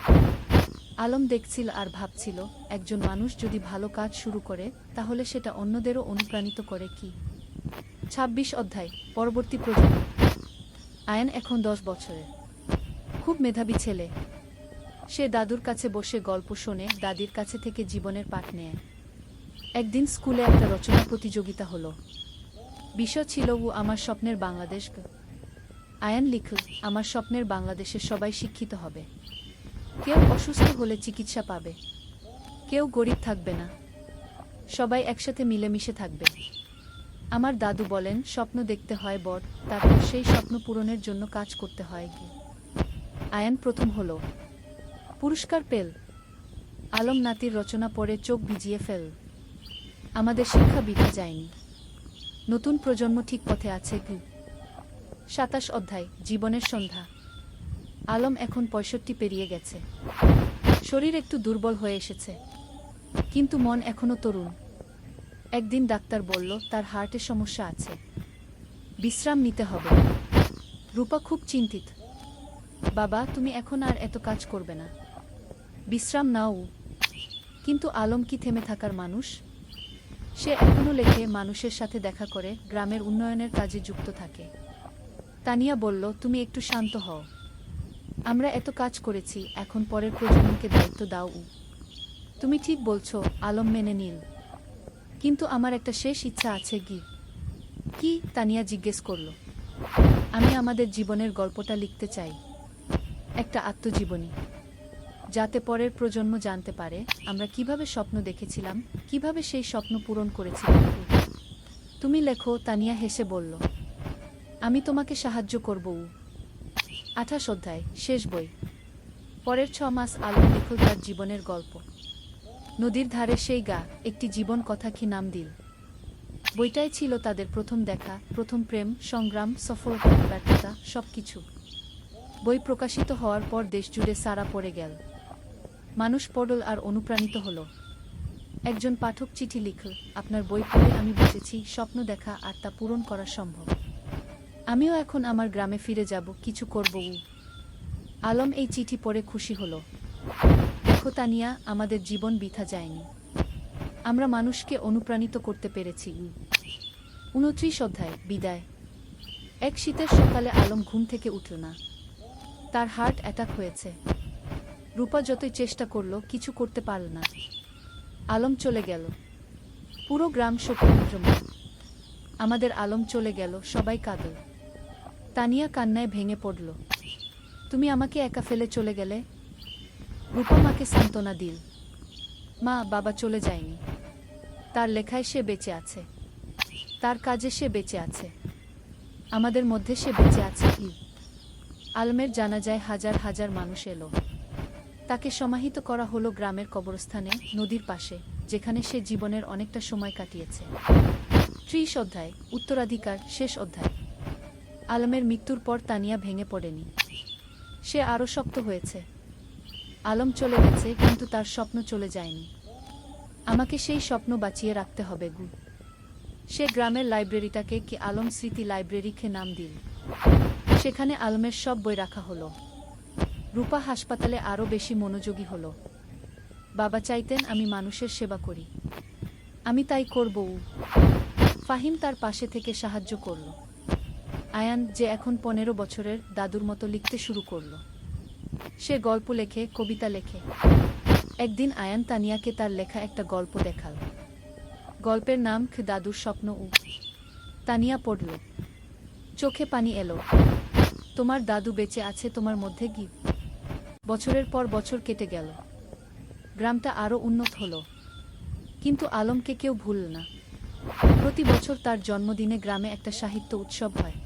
আলম দেখছিল আর ভাবছিল, একজন মানুষ যদি ভালো কাজ শুরু করে তাহলে সেটা অন্যদেরও অনুপ্রাণিত করে কি। 26 অধ্যায়, পরবর্তী প্রজন্ম। আয়ান এখন 10 বছরের। খুব মেধাবী ছেলে। সে দাদুর কাছে বসে গল্প শোনে, দাদির কাছে থেকে জীবনের পাঠ নেয়। একদিন স্কুলে একটা রচনা প্রতিযোগিতা হলো। বিষয় ছিল আমার স্বপ্নের বাংলাদেশ। আয়ান লিখল, আমার স্বপ্নের বাংলাদেশে সবাই শিক্ষিত হবে। কেউ অসুস্থ হলে চিকিৎসা পাবে, কেউ গরিব থাকবে না, সবাই একসাথে মিলেমিশে থাকবে। আমার দাদু বলেন, স্বপ্ন দেখতে হয় বড়, তারপর সেই স্বপ্ন পূরণের জন্য কাজ করতে হয়। আয়ান প্রথম হলো, পুরস্কার পেল। আলম নাতির রচনা পড়ে চোখ ভিজিয়ে ফেল। আমাদের শিক্ষা বৃথা যায়নি, নতুন প্রজন্ম ঠিক পথে আছে। 27 অধ্যায়, জীবনের সন্ধ্যা। আলম এখন 65 পেরিয়ে গেছে। শরীর একটু দুর্বল হয়ে এসেছে, কিন্তু মন এখনো তরুণ। একদিন ডাক্তার বলল, তার হার্টে সমস্যা আছে, বিশ্রাম নিতে হবে। রূপা খুব চিন্তিত। বাবা, তুমি এখন আর এত কাজ করবে না, বিশ্রাম নাও। কিন্তু আলম কি থেমে থাকার মানুষ? সে এখনো লেখে, মানুষের সাথে দেখা করে, গ্রামের উন্নয়নের কাজে যুক্ত থাকে। তানিয়া বলল, তুমি একটু শান্ত হও। আমরা এত কাজ করেছি, এখন পরের প্রজন্মকে দায়িত্ব দাও। তুমি ঠিক বলছো, আলম মেনে নিল। কিন্তু আমার একটা শেষ ইচ্ছা আছে কি তানিয়া জিজ্ঞেস করল। আমি আমাদের জীবনের গল্পটা লিখতে চাই, একটা আত্মজীবনী, যাতে পরের প্রজন্ম জানতে পারে আমরা কিভাবে স্বপ্ন দেখেছিলাম, কিভাবে সেই স্বপ্ন পূরণ করেছিলাম। তুমি লেখো, তানিয়া হেসে বলল। আমি তোমাকে সাহায্য করব। 28 অধ্যায়, শেষ বই। পরের 6 মাস আলম লিখল তার জীবনের গল্প। নদীর ধারে সেই গা, একটি জীবন কথা কি নাম দিল। বইটাই ছিল তাদের প্রথম দেখা, প্রথম প্রেম, সংগ্রাম, সফলতা, ব্যর্থতা, সবকিছু। বই প্রকাশিত হওয়ার পর দেশজুড়ে সাড়া পড়ে গেল। মানুষ পড়ল আর অনুপ্রাণিত হল। একজন পাঠক চিঠি লিখল, আপনার বই পড়ে আমি বুঝেছি স্বপ্ন দেখা আর তা পূরণ করা সম্ভব। আমিও এখন আমার গ্রামে ফিরে যাব, কিছু করব। আলম এই চিঠি পড়ে খুশি হল। দেখো তানিয়া, আমাদের জীবন বৃথা যায়নি। আমরা মানুষকে অনুপ্রাণিত করতে পেরেছি। 29 অধ্যায়, বিদায়। এক শীতের সকালে আলম ঘুম থেকে উঠল না। তার হার্ট অ্যাটাক হয়েছে। রূপা যতই চেষ্টা করল কিছু করতে পারল না। আলম চলে গেল। পুরো গ্রাম শোকে মুদ্রময়। আমাদের আলম চলে গেল, সবাই কাঁদল। তানিয়া কান্নায় ভেঙে পড়ল। তুমি আমাকে একা ফেলে চলে গেলে। রূপা মাকে সান্ত্বনা দিল। মা, বাবা চলে যায়নি। তার লেখায় সে বেঁচে আছে, তার কাজে সে বেঁচে আছে, আমাদের মধ্যে সে বেঁচে আছে। আলমের জানাজায় হাজার হাজার মানুষ এলো। তাকে সমাহিত করা হলো গ্রামের কবরস্থানে, নদীর পাশে, যেখানে সে জীবনের অনেকটা সময় কাটিয়েছে। 30 অধ্যায়, উত্তরাধিকার, শেষ অধ্যায়। আলমের মৃত্যুর পর তানিয়া ভেঙে পড়েনি। সে আরও শক্ত হয়েছে। আলম চলে গেছে, কিন্তু তার স্বপ্ন চলে যায়নি। আমাকে সেই স্বপ্ন বাঁচিয়ে রাখতে হবে। সে গ্রামের লাইব্রেরিটাকে কি আলম স্মৃতি লাইব্রেরিকে নাম দিল। সেখানে আলমের সব বই রাখা হলো। রূপা হাসপাতালে আরও বেশি মনোযোগী হলো। বাবা চাইতেন আমি মানুষের সেবা করি, আমি তাই করব। ফাহিম তার পাশে থেকে সাহায্য করল। আয়ান, যে এখন 15 বছরের, দাদুর মতো লিখতে শুরু করল। সে গল্প লেখে, কবিতা লেখে। একদিন আয়ান তানিয়াকে তার লেখা একটা গল্প দেখাল। গল্পের নাম দাদুর স্বপ্ন। তানিয়া পড়ল। চোখে পানি এলো। তোমার দাদু বেঁচে আছে তোমার মধ্যে। বছরের পর বছর কেটে গেল। গ্রামটা আরও উন্নত হলো। কিন্তু আলমকে কেউ ভুলল না। প্রতি বছর তার জন্মদিনে গ্রামে একটা সাহিত্য উৎসব হয়।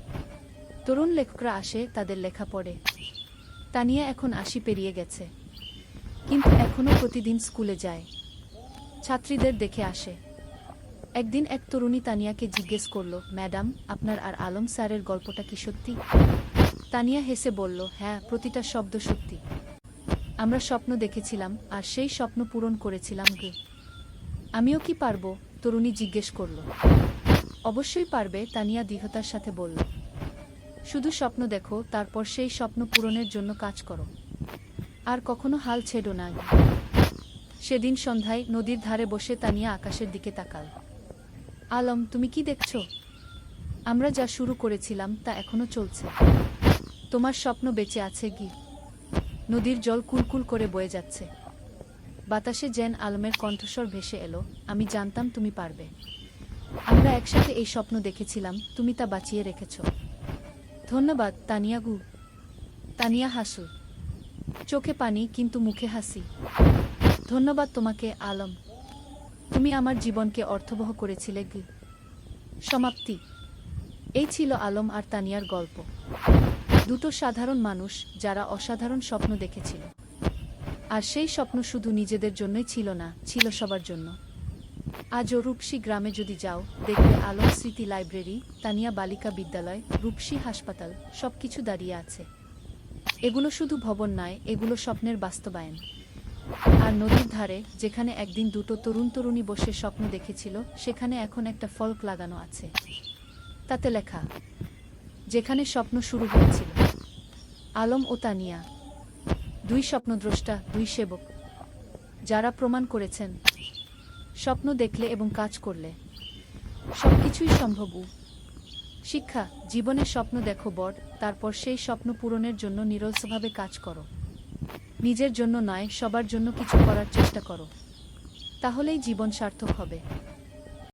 তরুণ লেখকরা আসে, তাদের লেখা পড়ে। তানিয়া এখন 80 পেরিয়ে গেছে, কিন্তু এখনও প্রতিদিন স্কুলে যায়, ছাত্রীদের দেখে আসে। একদিন এক তরুণী তানিয়াকে জিজ্ঞেস করল, ম্যাডাম, আপনার আর আলম স্যারের গল্পটা কি সত্যি? তানিয়া হেসে বলল, হ্যাঁ, প্রতিটা শব্দ সত্যি। আমরা স্বপ্ন দেখেছিলাম আর সেই স্বপ্ন পূরণ করেছিলাম। আমিও কি পারবো? তরুণী জিজ্ঞেস করল। অবশ্যই পারবে, তানিয়া দৃঢ়তার সাথে বলল। শুধু স্বপ্ন দেখো, তারপর সেই স্বপ্ন পূরণের জন্য কাজ করো, আর কখনো হাল ছেড়ো না। সেদিন সন্ধ্যায় নদীর ধারে বসে তানিয়া আকাশের দিকে তাকাল। আলম, তুমি কি দেখছো? আমরা যা শুরু করেছিলাম তা এখনো চলছে। তোমার স্বপ্ন বেঁচে আছে। নদীর জল কুলকুল করে বয়ে যাচ্ছে। বাতাসে যেন আলমের কণ্ঠস্বর ভেসে এলো, আমি জানতাম তুমি পারবে। আমরা একসাথে এই স্বপ্ন দেখেছিলাম, তুমি তা বাঁচিয়ে রেখেছ। ধন্যবাদ তানিয়া। তানিয়া হাসল, চোখে পানি কিন্তু মুখে হাসি। ধন্যবাদ তোমাকে আলম, তুমি আমার জীবনকে অর্থবহ করেছিলে। সমাপ্তি। এই ছিল আলম আর তানিয়ার গল্প। দুটো সাধারণ মানুষ যারা অসাধারণ স্বপ্ন দেখেছিল। আর সেই স্বপ্ন শুধু নিজেদের জন্যই ছিল না, ছিল সবার জন্য। আজও রূপসী গ্রামে যদি যাও, দেখবে আলম স্মৃতি লাইব্রেরি, তানিয়া বালিকা বিদ্যালয়, রূপসী হাসপাতাল, সবকিছু দাঁড়িয়ে আছে। এগুলো শুধু ভবন নয়, এগুলো স্বপ্নের বাস্তবায়ন। আর নদীর ধারে, যেখানে একদিন দুটো তরুণী বসে স্বপ্ন দেখেছিল, সেখানে এখন একটা ফলক লাগানো আছে। তাতে লেখা, যেখানে স্বপ্ন শুরু হয়েছিল। আলম ও তানিয়া, দুই স্বপ্নদ্রষ্টা, দুই সেবক, যারা প্রমাণ করেছেন স্বপ্ন দেখলে এবং কাজ করলে সবকিছুই সম্ভব। শিক্ষা, জীবনে স্বপ্ন দেখো বড়, তারপর সেই স্বপ্ন পূরণের জন্য নিরলসভাবে কাজ করো। নিজের জন্য নয়, সবার জন্য কিছু করার চেষ্টা করো। তাহলেই জীবন সার্থক হবে।